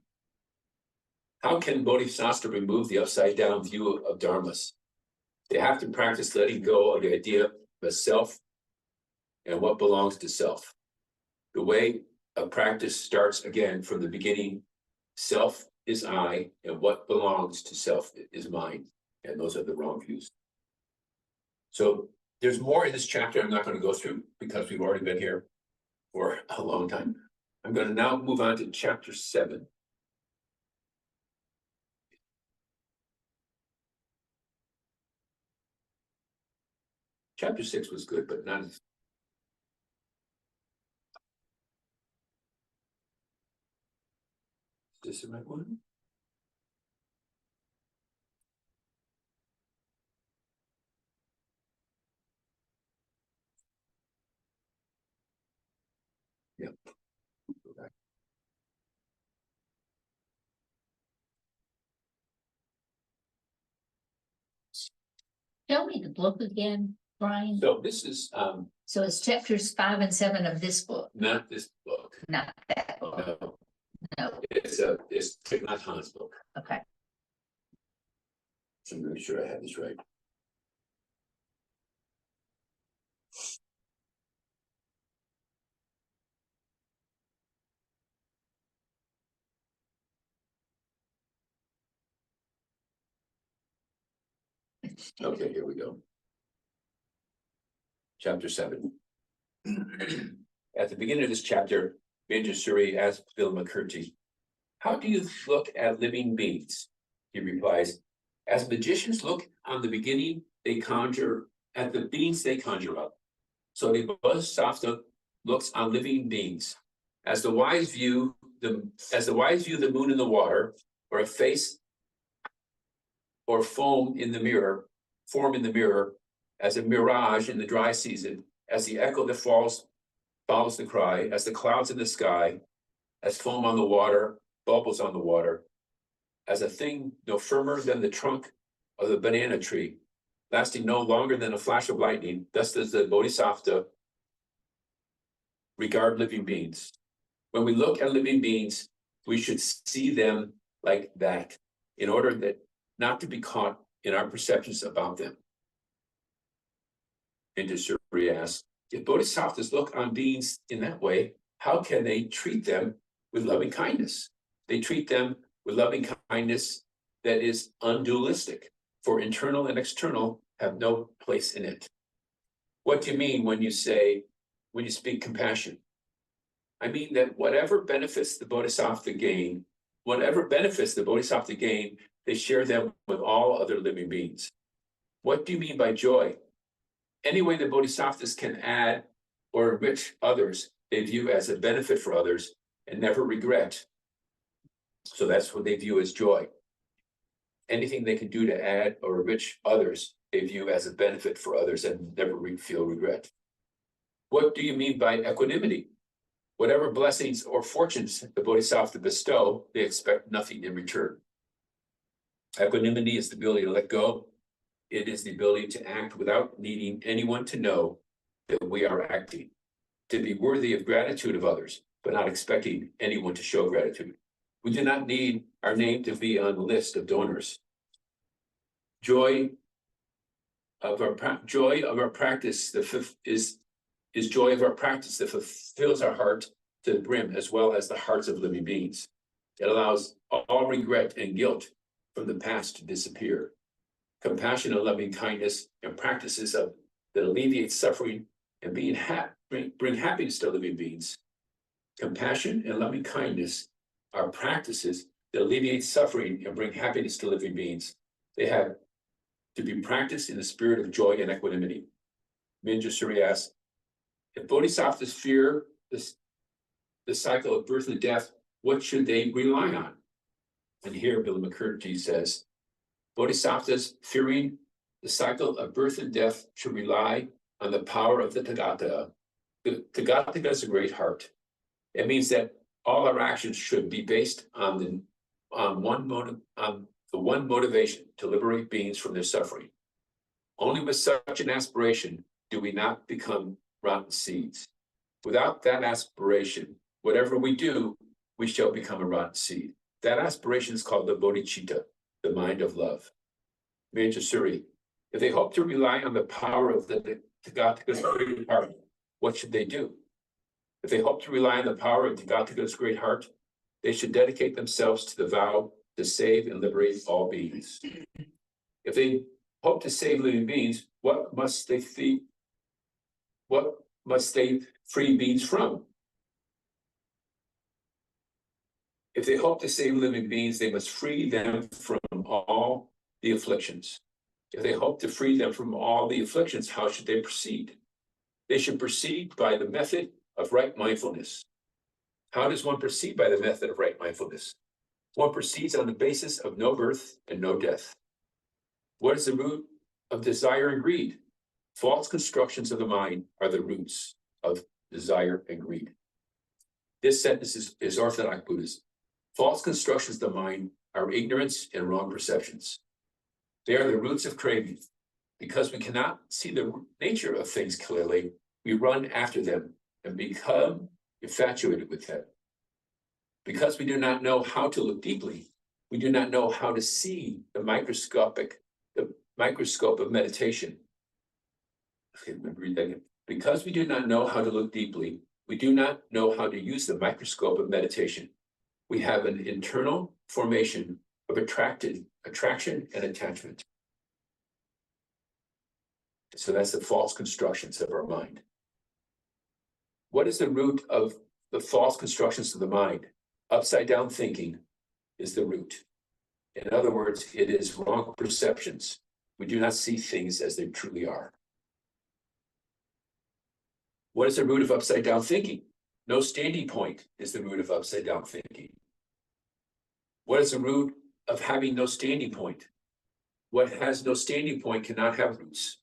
How can Bodhisattva remove the upside-down view of dharmas? They have to practice letting go of the idea of a self and what belongs to self. The way of practice starts again from the beginning. Self is I, and what belongs to self is mine. And those are the wrong views. So there's more in this chapter I'm not going to go through because we've already been here for a long time. I'm going to now move on to chapter 7. Chapter 6 was good, but not as... Is this the right one? Yep. Go back. Tell me the book again, Brian. So this is So it's chapters 5 and 7 of this book, not this book. not that book. No, No. it's Thich Nhat Hanh's book. Okay. So I'm really sure I have this right. Okay, here we go. Chapter 7. At the beginning of this chapter, Manjusri asked Vimalakirti, how do you look at living beings? He replies, as magicians look on the beginning, they conjure at the beings they conjure up. So the Bodhisattva looks on living beings. As the wise view the moon in the water, or a face or form in the mirror, as a mirage in the dry season, as the echo that follows the cry, as the clouds in the sky, as foam on the water, bubbles on the water, as a thing no firmer than the trunk of the banana tree, lasting no longer than a flash of lightning, thus does the Bodhisattva regard living beings. When we look at living beings, we should see them like that, in order that not to be caught in our perceptions about them. And Manjusri asks, if Bodhisattvas look on beings in that way, how can they treat them with loving kindness? They treat them with loving kindness that is undualistic, for internal and external have no place in it. What do you mean when you speak compassion? I mean that whatever benefits the Bodhisattva gain, they share them with all other living beings. What do you mean by joy? Any way the Bodhisattvas can add or enrich others, they view as a benefit for others and never regret. So that's what they view as joy. Anything they can do to add or enrich others, they view as a benefit for others and never feel regret. What do you mean by equanimity? Whatever blessings or fortunes the Bodhisattva bestow, they expect nothing in return. Equanimity is the ability to let go. It is the ability to act without needing anyone to know that we are acting, to be worthy of gratitude of others, but not expecting anyone to show gratitude. We do not need our name to be on the list of donors. Joy of our practice, the fifth is is joy of our practice that fulfills our heart to the brim, as well as the hearts of living beings. It allows all regret and guilt from the past to disappear. Compassion and loving kindness and practices that alleviate suffering and bring happiness to living beings. Compassion and loving kindness are practices that alleviate suffering and bring happiness to living beings. They have to be practiced in the spirit of joy and equanimity. Manjusri asks, if bodhisattvas fear the cycle of birth and death, what should they rely on? And here Vimalakirti says, bodhisattvas fearing the cycle of birth and death should rely on the power of the Tathagata. The Tathagata is a great heart. It means that all our actions should be based on the one motivation to liberate beings from their suffering. Only with such an aspiration do we not become rotten seeds. Without that aspiration, whatever we do, we shall become a rotten seed. That aspiration is called the bodhicitta, the mind of love. Manjusri, if they hope to rely on the power of the Tathagata's great heart, what should they do? If they hope to rely on the power of Tathagata's great heart, they should dedicate themselves to the vow to save and liberate all beings. If they hope to save living beings, what must they free beings from? If they hope to save living beings, they must free them from all the afflictions. If they hope to free them from all the afflictions, how should they proceed? They should proceed by the method of right mindfulness. How does one proceed by the method of right mindfulness? One proceeds on the basis of no birth and no death. What is the root of desire and greed? False constructions of the mind are the roots of desire and greed. This sentence is Orthodox Buddhism. False constructions of the mind are ignorance and wrong perceptions. They are the roots of craving. Because we cannot see the nature of things clearly, we run after them and become infatuated with them. Because we do not know how to look deeply, we do not know how to see the microscope of meditation. Okay, let me read that again. Because we do not know how to look deeply, we do not know how to use the microscope of meditation. We have an internal formation of attraction and attachment. So that's the false constructions of our mind. What is the root of the false constructions of the mind? Upside down thinking is the root. In other words, it is wrong perceptions. We do not see things as they truly are. What is the root of upside down thinking? No standing point is the root of upside down thinking. What is the root of having no standing point? What has no standing point cannot have roots.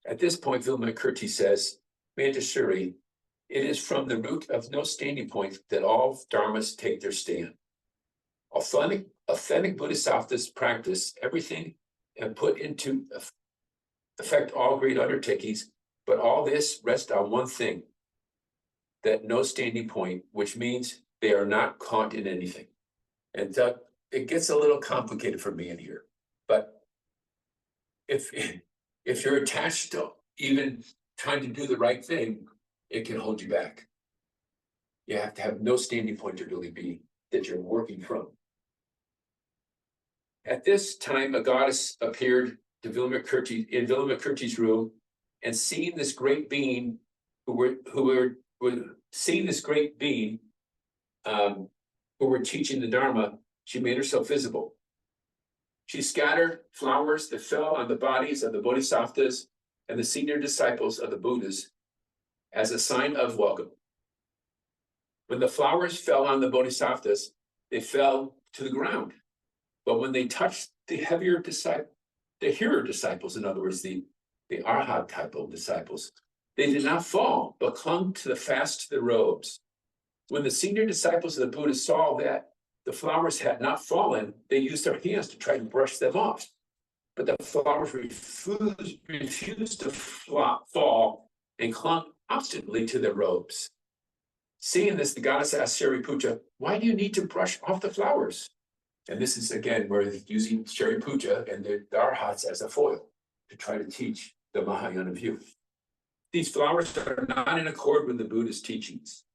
At this point, Vimalakirti says, Manjusri, it is from the root of no standing point that all dharmas take their stand. Authentic bodhisattvas practice everything and put into effect all great undertakings, but all this rests on one thing, that no standing point, which means they are not caught in anything. And it gets a little complicated for me in here, but if you're attached to even trying to do the right thing, it can hold you back. You have to have no standing point to really be that you're working from. At this time, a goddess appeared to Vimalakirti in Vimalakirti's room, and seeing this great being, who were teaching the Dharma, she made herself visible. She scattered flowers that fell on the bodies of the bodhisattvas and the senior disciples of the Buddhas as a sign of welcome. When the flowers fell on the bodhisattvas, they fell to the ground. But when they touched the heavier disciples, the hearer disciples, in other words, the arhat type of disciples, they did not fall, but clung fast to the robes. When the senior disciples of the Buddha saw that the flowers had not fallen, they used their hands to try to brush them off. But the flowers refused to fall and clung obstinately to their robes. Seeing this, the goddess asked Shariputra, why do you need to brush off the flowers? And this is, again, where using Shariputra and the arhats as a foil to try to teach the Mahayana view. These flowers are not in accord with the Buddha's teachings.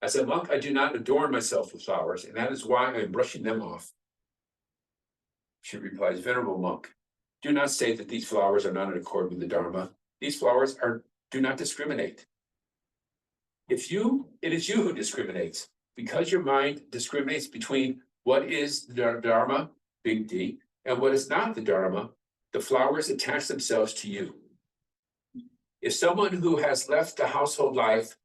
As a monk, I do not adorn myself with flowers, and that is why I am brushing them off. She replies, Venerable monk, do not say that these flowers are not in accord with the Dharma. These flowers do not discriminate. It is you who discriminates, because your mind discriminates between what is the Dharma, big D, and what is not the Dharma. The flowers attach themselves to you. If someone who has left the household life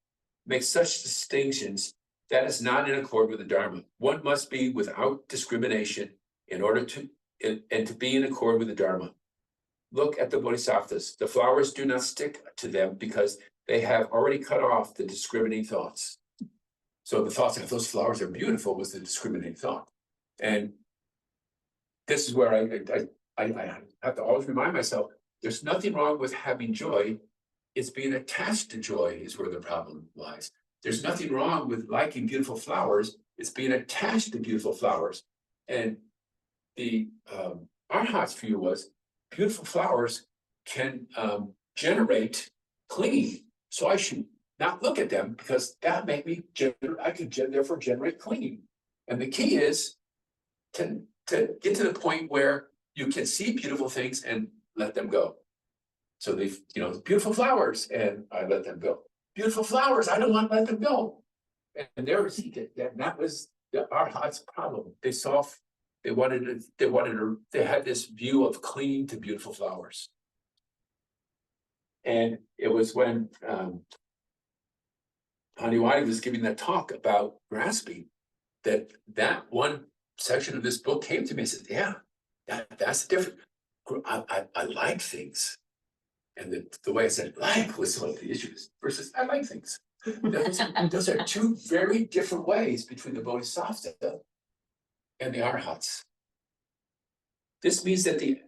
makes such distinctions, that is not in accord with the Dharma. One must be without discrimination in order to be in accord with the Dharma. Look at the Bodhisattvas. The flowers do not stick to them because they have already cut off the discriminating thoughts. So the thoughts that those flowers are beautiful was the discriminating thought. And this is where I have to always remind myself, there's nothing wrong with having joy. It's being attached to joy is where the problem lies. There's nothing wrong with liking beautiful flowers. It's being attached to beautiful flowers. And the Arhat's view was beautiful flowers can generate clinging. So I should not look at them because that make me therefore generate clinging. And the key is to get to the point where you can see beautiful things and let them go. So they, beautiful flowers, and I let them go. Beautiful flowers, I don't want to let them go. And that was the Arhat's problem. They had this view of clinging to beautiful flowers. And it was when Paniwadi was giving that talk about grasping that one section of this book came to me and said, yeah, that's different. I like things. And the way I said like was one of the issues versus I like things. Those are two very different ways between the Bodhisattva and the Arhats. This means that the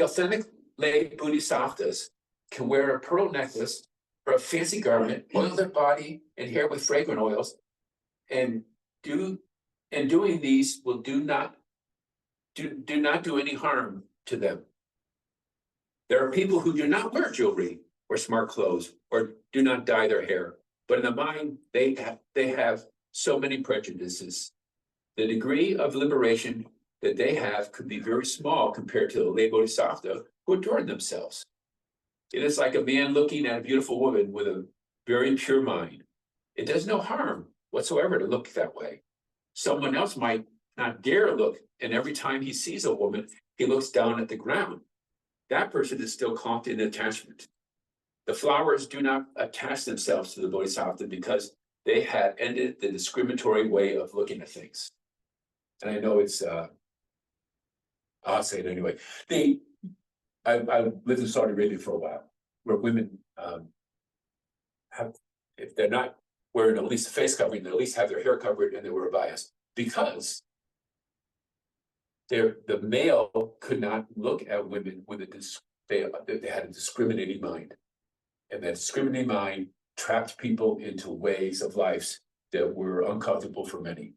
authentic lay Bodhisattvas can wear a pearl necklace or a fancy garment, oil their body and hair with fragrant oils, and doing these will do not do any harm to them. There are people who do not wear jewelry or smart clothes or do not dye their hair, but in the mind they have so many prejudices. The degree of liberation that they have could be very small compared to the lay bodhisattva who adorn themselves. It is like a man looking at a beautiful woman with a very pure mind. It does no harm whatsoever to look that way. Someone else might not dare look, and every time he sees a woman, he looks down at the ground. That person is still caught in attachment. The flowers do not attach themselves to the bodhisattva because they had ended the discriminatory way of looking at things. And I know it's, I'll say it anyway. I lived in Saudi Arabia for a while, where women if they're not wearing at least a face covering, they at least have their hair covered and they wear a bias, because the male could not look at women with they had a discriminating mind. And that discriminating mind trapped people into ways of lives that were uncomfortable for many.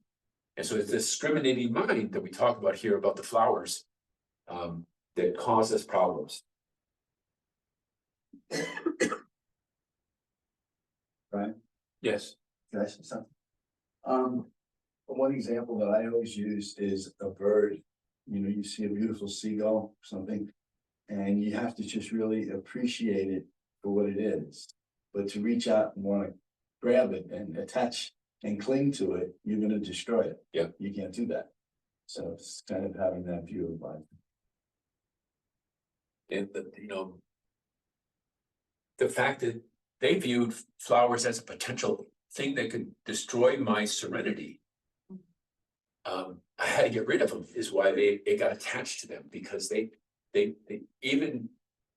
And so it's this discriminating mind that we talk about here about the flowers that cause us problems. Right? Yes. Can I say something? One example that I always use is a bird. You see a beautiful seagull or something, and you have to just really appreciate it for what it is. But to reach out and want to grab it and attach and cling to it, you're going to destroy it. Yeah. You can't do that. So it's kind of having that view of life. And the fact that they viewed flowers as a potential thing that could destroy my serenity. I had to get rid of them, is why they got attached to them, because they even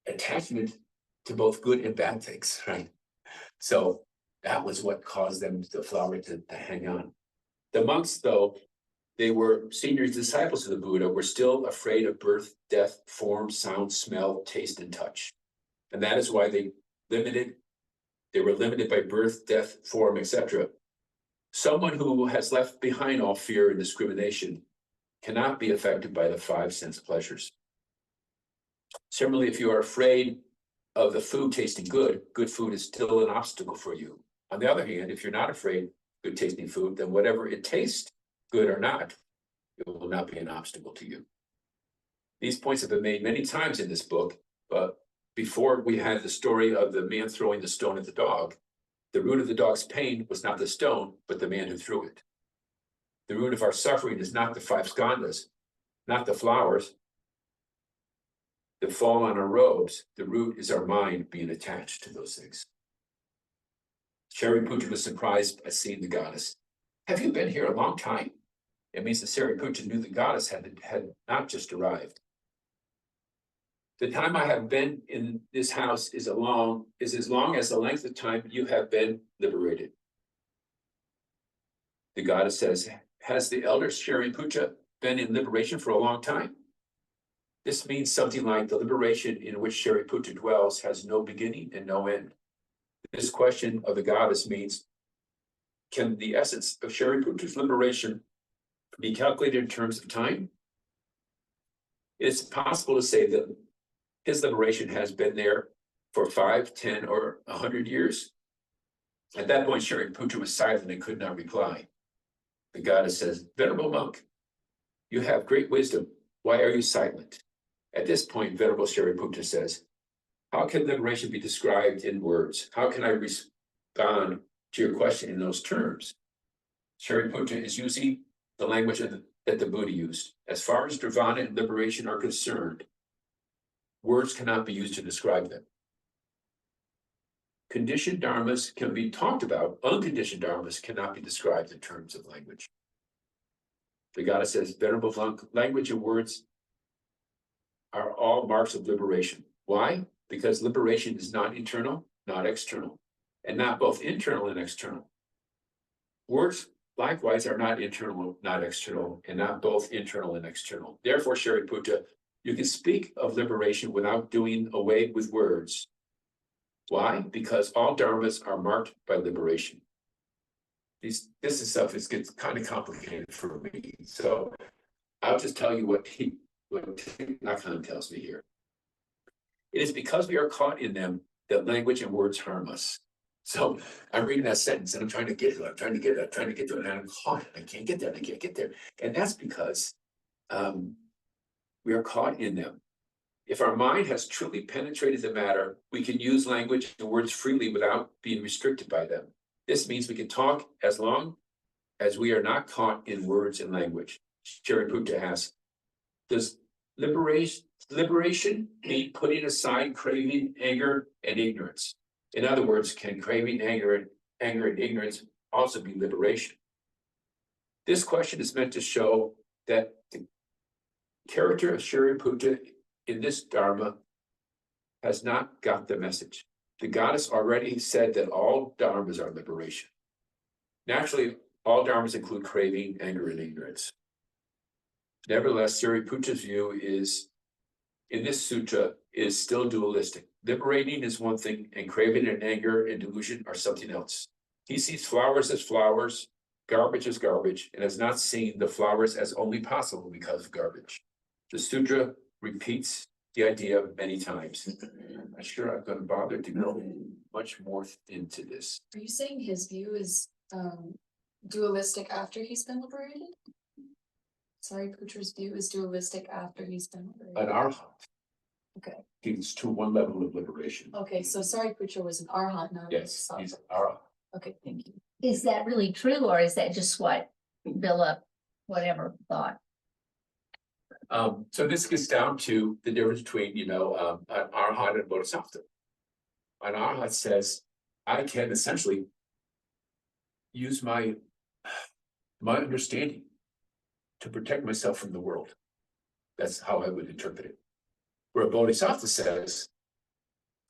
attachment to both good and bad things, right? So that was what caused them, the flower, to hang on. The monks, though, they were senior disciples of the Buddha, were still afraid of birth, death, form, sound, smell, taste, and touch. And that is why they were limited by birth, death, form, etc. Someone who has left behind all fear and discrimination cannot be affected by the five sense pleasures. Similarly, if you are afraid of the food tasting good, good food is still an obstacle for you. On the other hand, if you're not afraid of good tasting food, then whatever it tastes, good or not, it will not be an obstacle to you. These points have been made many times in this book, but before we had the story of the man throwing the stone at the dog, the root of the dog's pain was not the stone, but the man who threw it. The root of our suffering is not the five skandhas, not the flowers that fall on our robes. The root is our mind being attached to those things. Shariputra was surprised by seeing the goddess. Have you been here a long time? It means that Shariputra knew the goddess had not just arrived. The time I have been in this house is as long as the length of time you have been liberated. The goddess says, has the elder Shariputra been in liberation for a long time? This means something like the liberation in which Shariputra dwells has no beginning and no end. This question of the goddess means, can the essence of Shariputra's liberation be calculated in terms of time? It's possible to say that his liberation has been there for 5, 10, or 100 years. At that point, Shariputra was silent and could not reply. The goddess says, Venerable monk, you have great wisdom. Why are you silent? At this point, Venerable Shariputra says, how can liberation be described in words? How can I respond to your question in those terms? Shariputra is using the language that the Buddha used. As far as nirvana and liberation are concerned, words cannot be used to describe them. Conditioned dharmas can be talked about. Unconditioned dharmas cannot be described in terms of language. The goddess says, Venerable monk, language and words are all marks of liberation. Why? Because liberation is not internal, not external, and not both internal and external. Words, likewise, are not internal, not external, and not both internal and external. Therefore, Shariputra, you can speak of liberation without doing away with words. Why? Because all dharmas are marked by liberation. This stuff gets kind of complicated for me. So I'll just tell you what Thich Nhat Hahn tells me here. It is because we are caught in them that language and words harm us. So I'm reading that sentence and I'm trying to get to it. I'm trying to get to it, and I'm caught. I can't get there. I can't get there. And that's because we are caught in them. If our mind has truly penetrated the matter, we can use language and words freely without being restricted by them. This means we can talk as long as we are not caught in words and language. Shariputra asks, does liberation mean putting aside craving, anger, and ignorance? In other words, can craving, anger, and ignorance also be liberation? This question is meant to show that the character of Shariputra in this Dharma has not got the message. The goddess already said that all dharmas are liberation. Naturally, all dharmas include craving, anger, and ignorance. Nevertheless, Shariputra's view is, in this sutra, is still dualistic. Liberating is one thing, and craving and anger and delusion are something else. He sees flowers as flowers, garbage as garbage, and has not seen the flowers as only possible because of garbage. The sutra repeats the idea many times. I'm not sure I'm going to bother to go much more into this. Are you saying his view is dualistic after he's been liberated? Shariputra's view is dualistic after he's been liberated. An arhat. Okay. He's to one level of liberation. Okay, so Shariputra was an arhat, not a Yes, bodhisattva. he's an arhat. Okay, thank you. Is that really true, or is that just what Billa, whatever, thought? So this gets down to the difference between, an arhat and bodhisattva. An arhat says, I can essentially use my understanding to protect myself from the world. That's how I would interpret it. Where a bodhisattva says,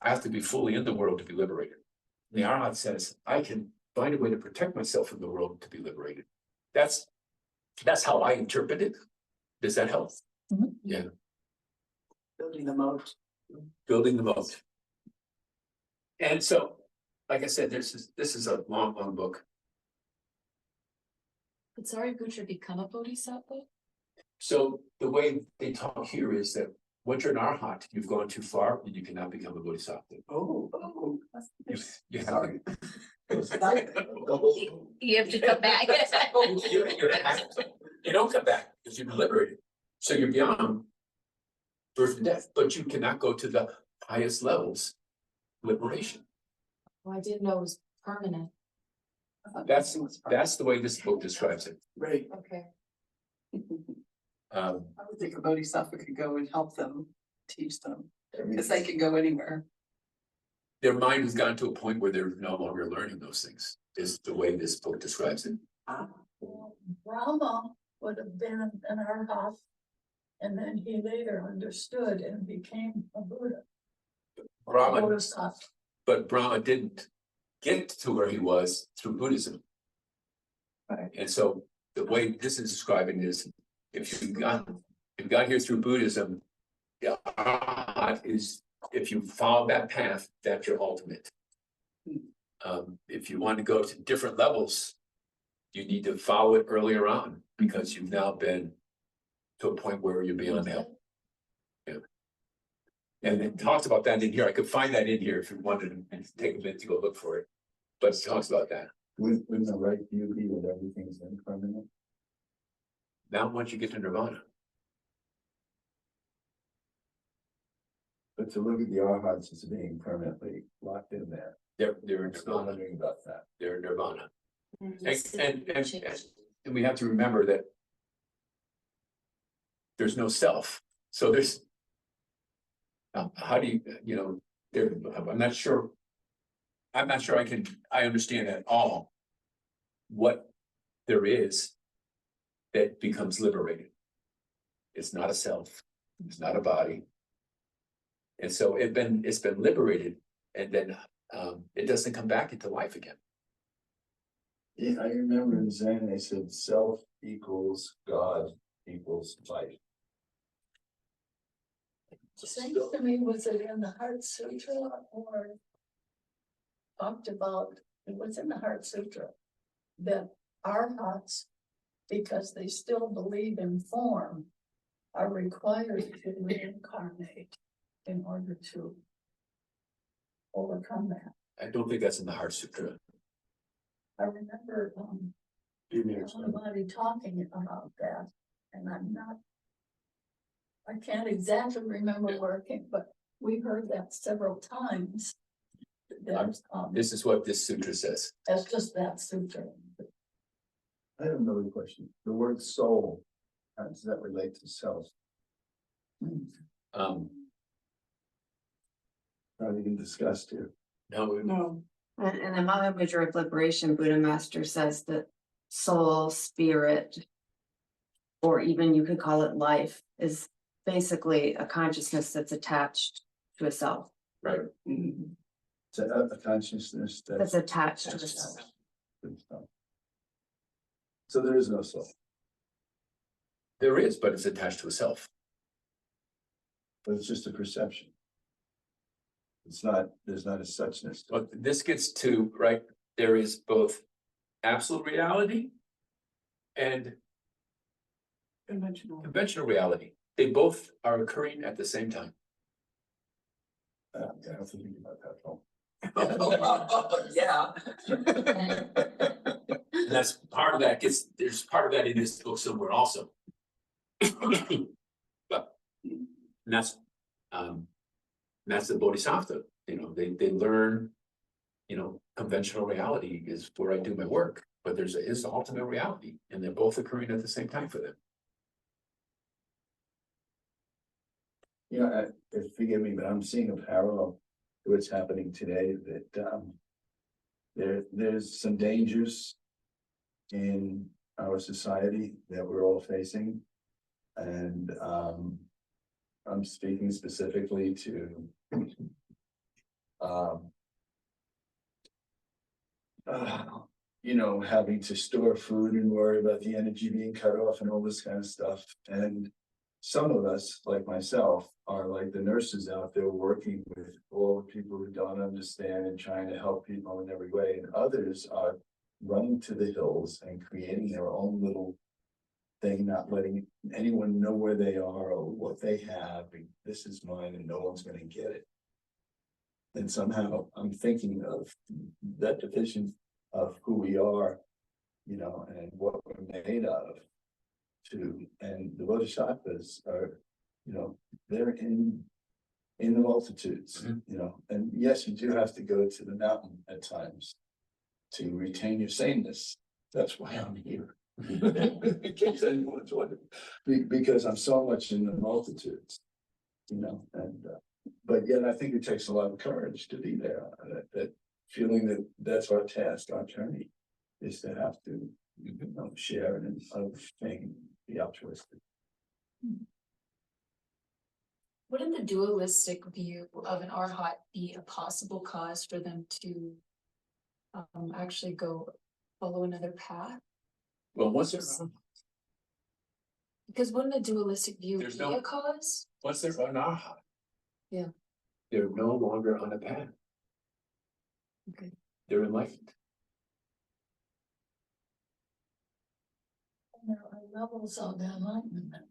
I have to be fully in the world to be liberated. The arhat says, I can find a way to protect myself from the world to be liberated. That's how I interpret it. Does that help? Mhm. Yeah. Building the moat. Building the moat. And so, like I said, this is a long book. Did Shariputra become a bodhisattva? So the way they talk here is that once you're an arhat, you've gone too far and you cannot become a bodhisattva. Oh. You, you have, Sorry. You have to come back. you don't come back because you've been liberated. So you're beyond birth and death, but you cannot go to the highest levels, liberation. Well, I didn't know it was permanent. That's the way this book describes it. Right. Okay. I would think a bodhisattva could go and help them, teach them, because they can go anywhere. Their mind has gotten to a point where they're no longer learning those things, is the way this book describes it. Brahma would have been an arhat, and then he later understood and became a Buddha. Brahma, Bodhisattva. but Brahma didn't get to where he was through Buddhism. Right. And so the way this is describing is, if you got here through Buddhism, the arhat is, if you follow that path, that's your ultimate. If you want to go to different levels, you need to follow it earlier on, because you've now been to a point where you're beyond help. Yeah. And it talks about that in here. I could find that in here if you wanted to take a minute to go look for it. But it talks about that. Wouldn't the right view be that everything's impermanent? Not once you get to nirvana. But to look at the arhats as being permanently locked in there, They're in I'm still nirvana. wondering about that. They're in nirvana. Mm-hmm. And we have to remember that there's no self. So there's, how do you, there, I'm not sure I understand at all what there is that becomes liberated. It's not a self, it's not a body. And so it's been liberated, and then it doesn't come back into life again. Yeah, I remember in Zen, they said self equals God equals life. Seems to me, was it in the Heart Sutra or talked about, it was in the Heart Sutra, that arhats, because they still believe in form, are required to reincarnate in order to overcome that. I don't think that's in the Heart Sutra. I remember somebody talking about that, and I can't exactly remember working, but we heard that several times. That, This is what this sutra says. that's just that sutra. I have another question. The word soul, how does that relate to self? Um, Not even discussed here. no, No. And in the Mahavajra of Liberation, Buddha Master says that soul, spirit, or even you could call it life, is basically a consciousness that's attached to a self. right. It's a consciousness That's that's. attached to a self. So there is no soul, There is, but it's attached to a self. but it's just a perception. It's not, there's not a suchness. to it. But this gets to, right, there is both absolute reality and Conventional. conventional reality. They both are occurring at the same time. Yeah, I have to think about that, Paul. Yeah. And that's part of that there's part of that in this book somewhere also. But that's the Bodhisattva, they learn, conventional reality is where I do my work, but there is the ultimate reality, and they're both occurring at the same time for them. Forgive me, but I'm seeing a parallel to what's happening today, that there's some dangers in our society that we're all facing. And I'm speaking specifically to having to store food and worry about the energy being cut off and all this kind of stuff. And some of us, like myself, are like the nurses out there working with all the people who don't understand and trying to help people in every way. And others are running to the hills and creating their own little thing, not letting anyone know where they are or what they have, and this is mine and no one's gonna get it. And somehow I'm thinking of that division of who we are, you know, and what we're made of. And the Bodhisattvas are, you know, they're in the multitudes, you know, and yes, you do have to go to the mountain at times to retain your sameness. That's why I'm here. In case anyone's wondering, because I'm so much in the multitudes, you know, and but yet I think it takes a lot of courage to be there. That feeling that that's our task, our journey, is to have to, you know, share and understand, be altruistic. Wouldn't the dualistic view of an arhat be a possible cause for them to actually go follow another path? Well, once they're Because wouldn't a dualistic view There's be no- a cause? once they're an arhat, Yeah. they're no longer on a path. Okay. They're enlightened. There are levels of enlightenment.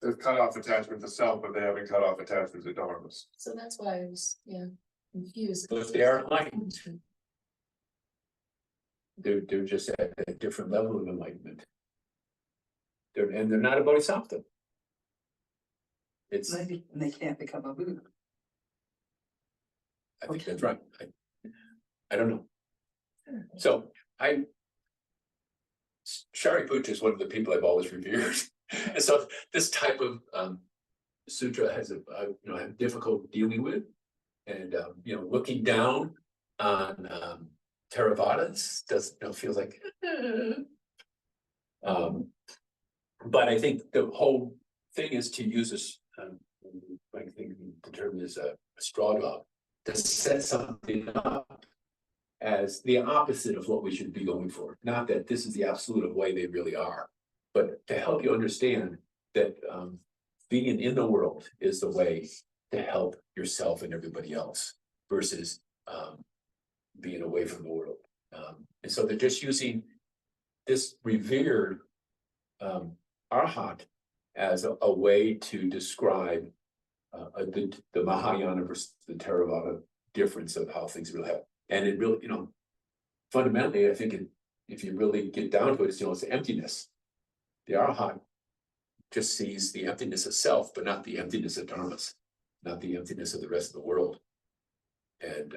They've cut off attachment to self, but they haven't cut off attachment to dharmas. So that's why I was, confused. But they are enlightened. They're just at a different level of enlightenment. And they're not a bodhisattva. It's, Maybe they can't become a Buddha. I think that's right. I don't know. So Shariputra is one of the people I've always revered. And so this type of sutra has I'm difficult dealing with. And looking down on Theravadas feels like but I think the whole thing is to use this I think the term is a straw dog, to set something up as the opposite of what we should be going for. Not that this is the absolute of way they really are, but to help you understand that being in the world is the way to help yourself and everybody else versus being away from the world. And so they're just using this revered arhat as a way to describe the Mahayana versus the Theravada difference of how things really happen. And it really, fundamentally, I think if you really get down to it, it's emptiness. The arhat just sees the emptiness of self, but not the emptiness of dharmas, not the emptiness of the rest of the world. And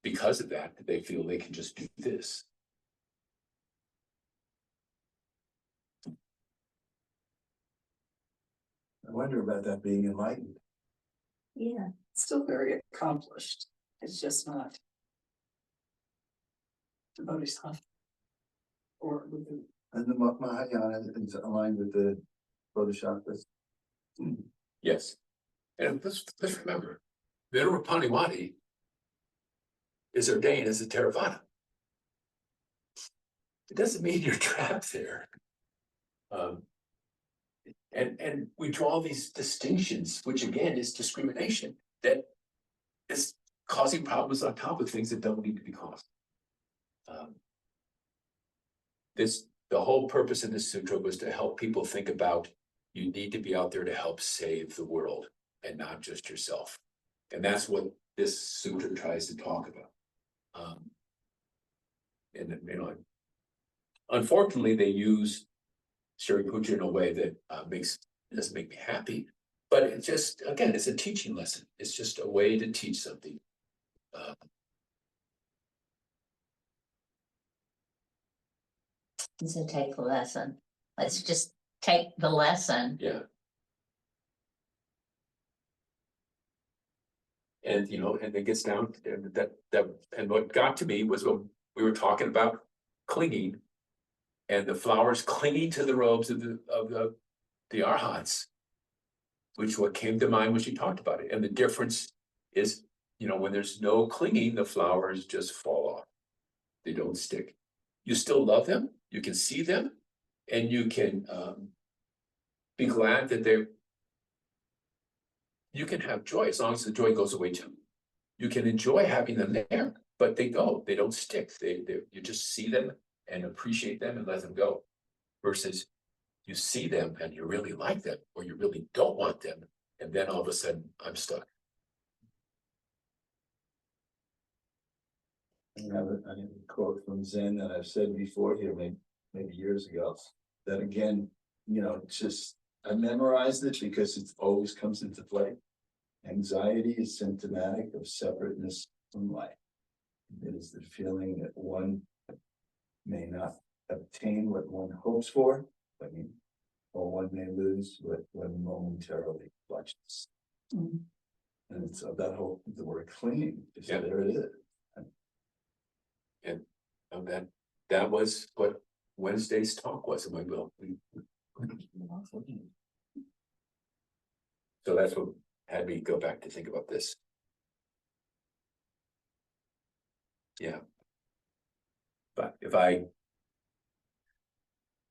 because of that, they feel they can just do this. I wonder about that being enlightened. Yeah. Still very accomplished. It's just not the Bodhisattva. Or with the And the Mahayana is aligned with the Bodhisattvas. Yes. And let's remember, Venerable Paniwati is ordained as a Theravada. It doesn't mean you're trapped there. And we draw these distinctions, which again is discrimination that is causing problems on top of things that don't need to be caused. The whole purpose of this sutra was to help people think about you need to be out there to help save the world and not just yourself. And that's what this sutra tries to talk about. Unfortunately, they use Shariputra in a way that doesn't make me happy, but it just, again, it's a teaching lesson. It's just a way to teach something. So take the lesson. Let's just take the lesson. Yeah. And and it gets down to that and what got to me was when we were talking about clinging and the flowers clinging to the robes of the arhats, which what came to mind when she talked about it. And the difference is, when there's no clinging, the flowers just fall off. They don't stick. You still love them, you can see them, and you can be glad that you can have joy as long as the joy goes away too. You can enjoy having them there, but they don't stick. You just see them and appreciate them and let them go. Versus you see them and you really like them, or you really don't want them, and then all of a sudden, I'm stuck. I have a quote from Zen that I've said before here, maybe years ago, that again, you know, it's just, I memorized it because it always comes into play. Anxiety is symptomatic of separateness from life. It is the feeling that one may not obtain what one hopes for, or one may lose what one momentarily clutches. Mhm. And it's that whole, the word clinging, is Yeah. there it is. And that was what Wednesday's talk was, and so that's what had me go back to think about this. Yeah. But if I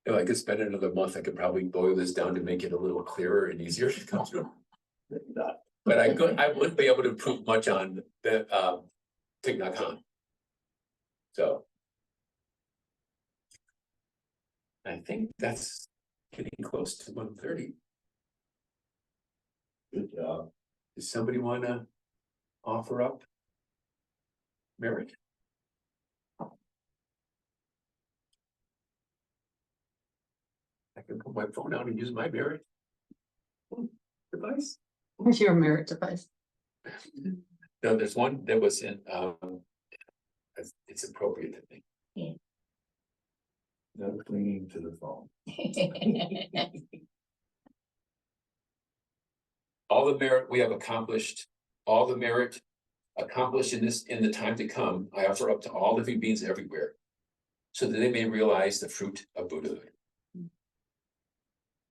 could spend another month, I could probably boil this down to make it a little clearer and easier to come through. But I wouldn't be able to improve much on the Thich Nhat Hahn. So I think that's getting close to 1:30. Good job. Does somebody want to offer up merit? I can put my phone out and use my merit device. Your merit device. No, there's one that was in, it's appropriate, I think. No clinging to the phone. All the merit we have accomplished, all the merit accomplished in the time to come, I offer up to all living beings everywhere, so that they may realize the fruit of Buddhahood.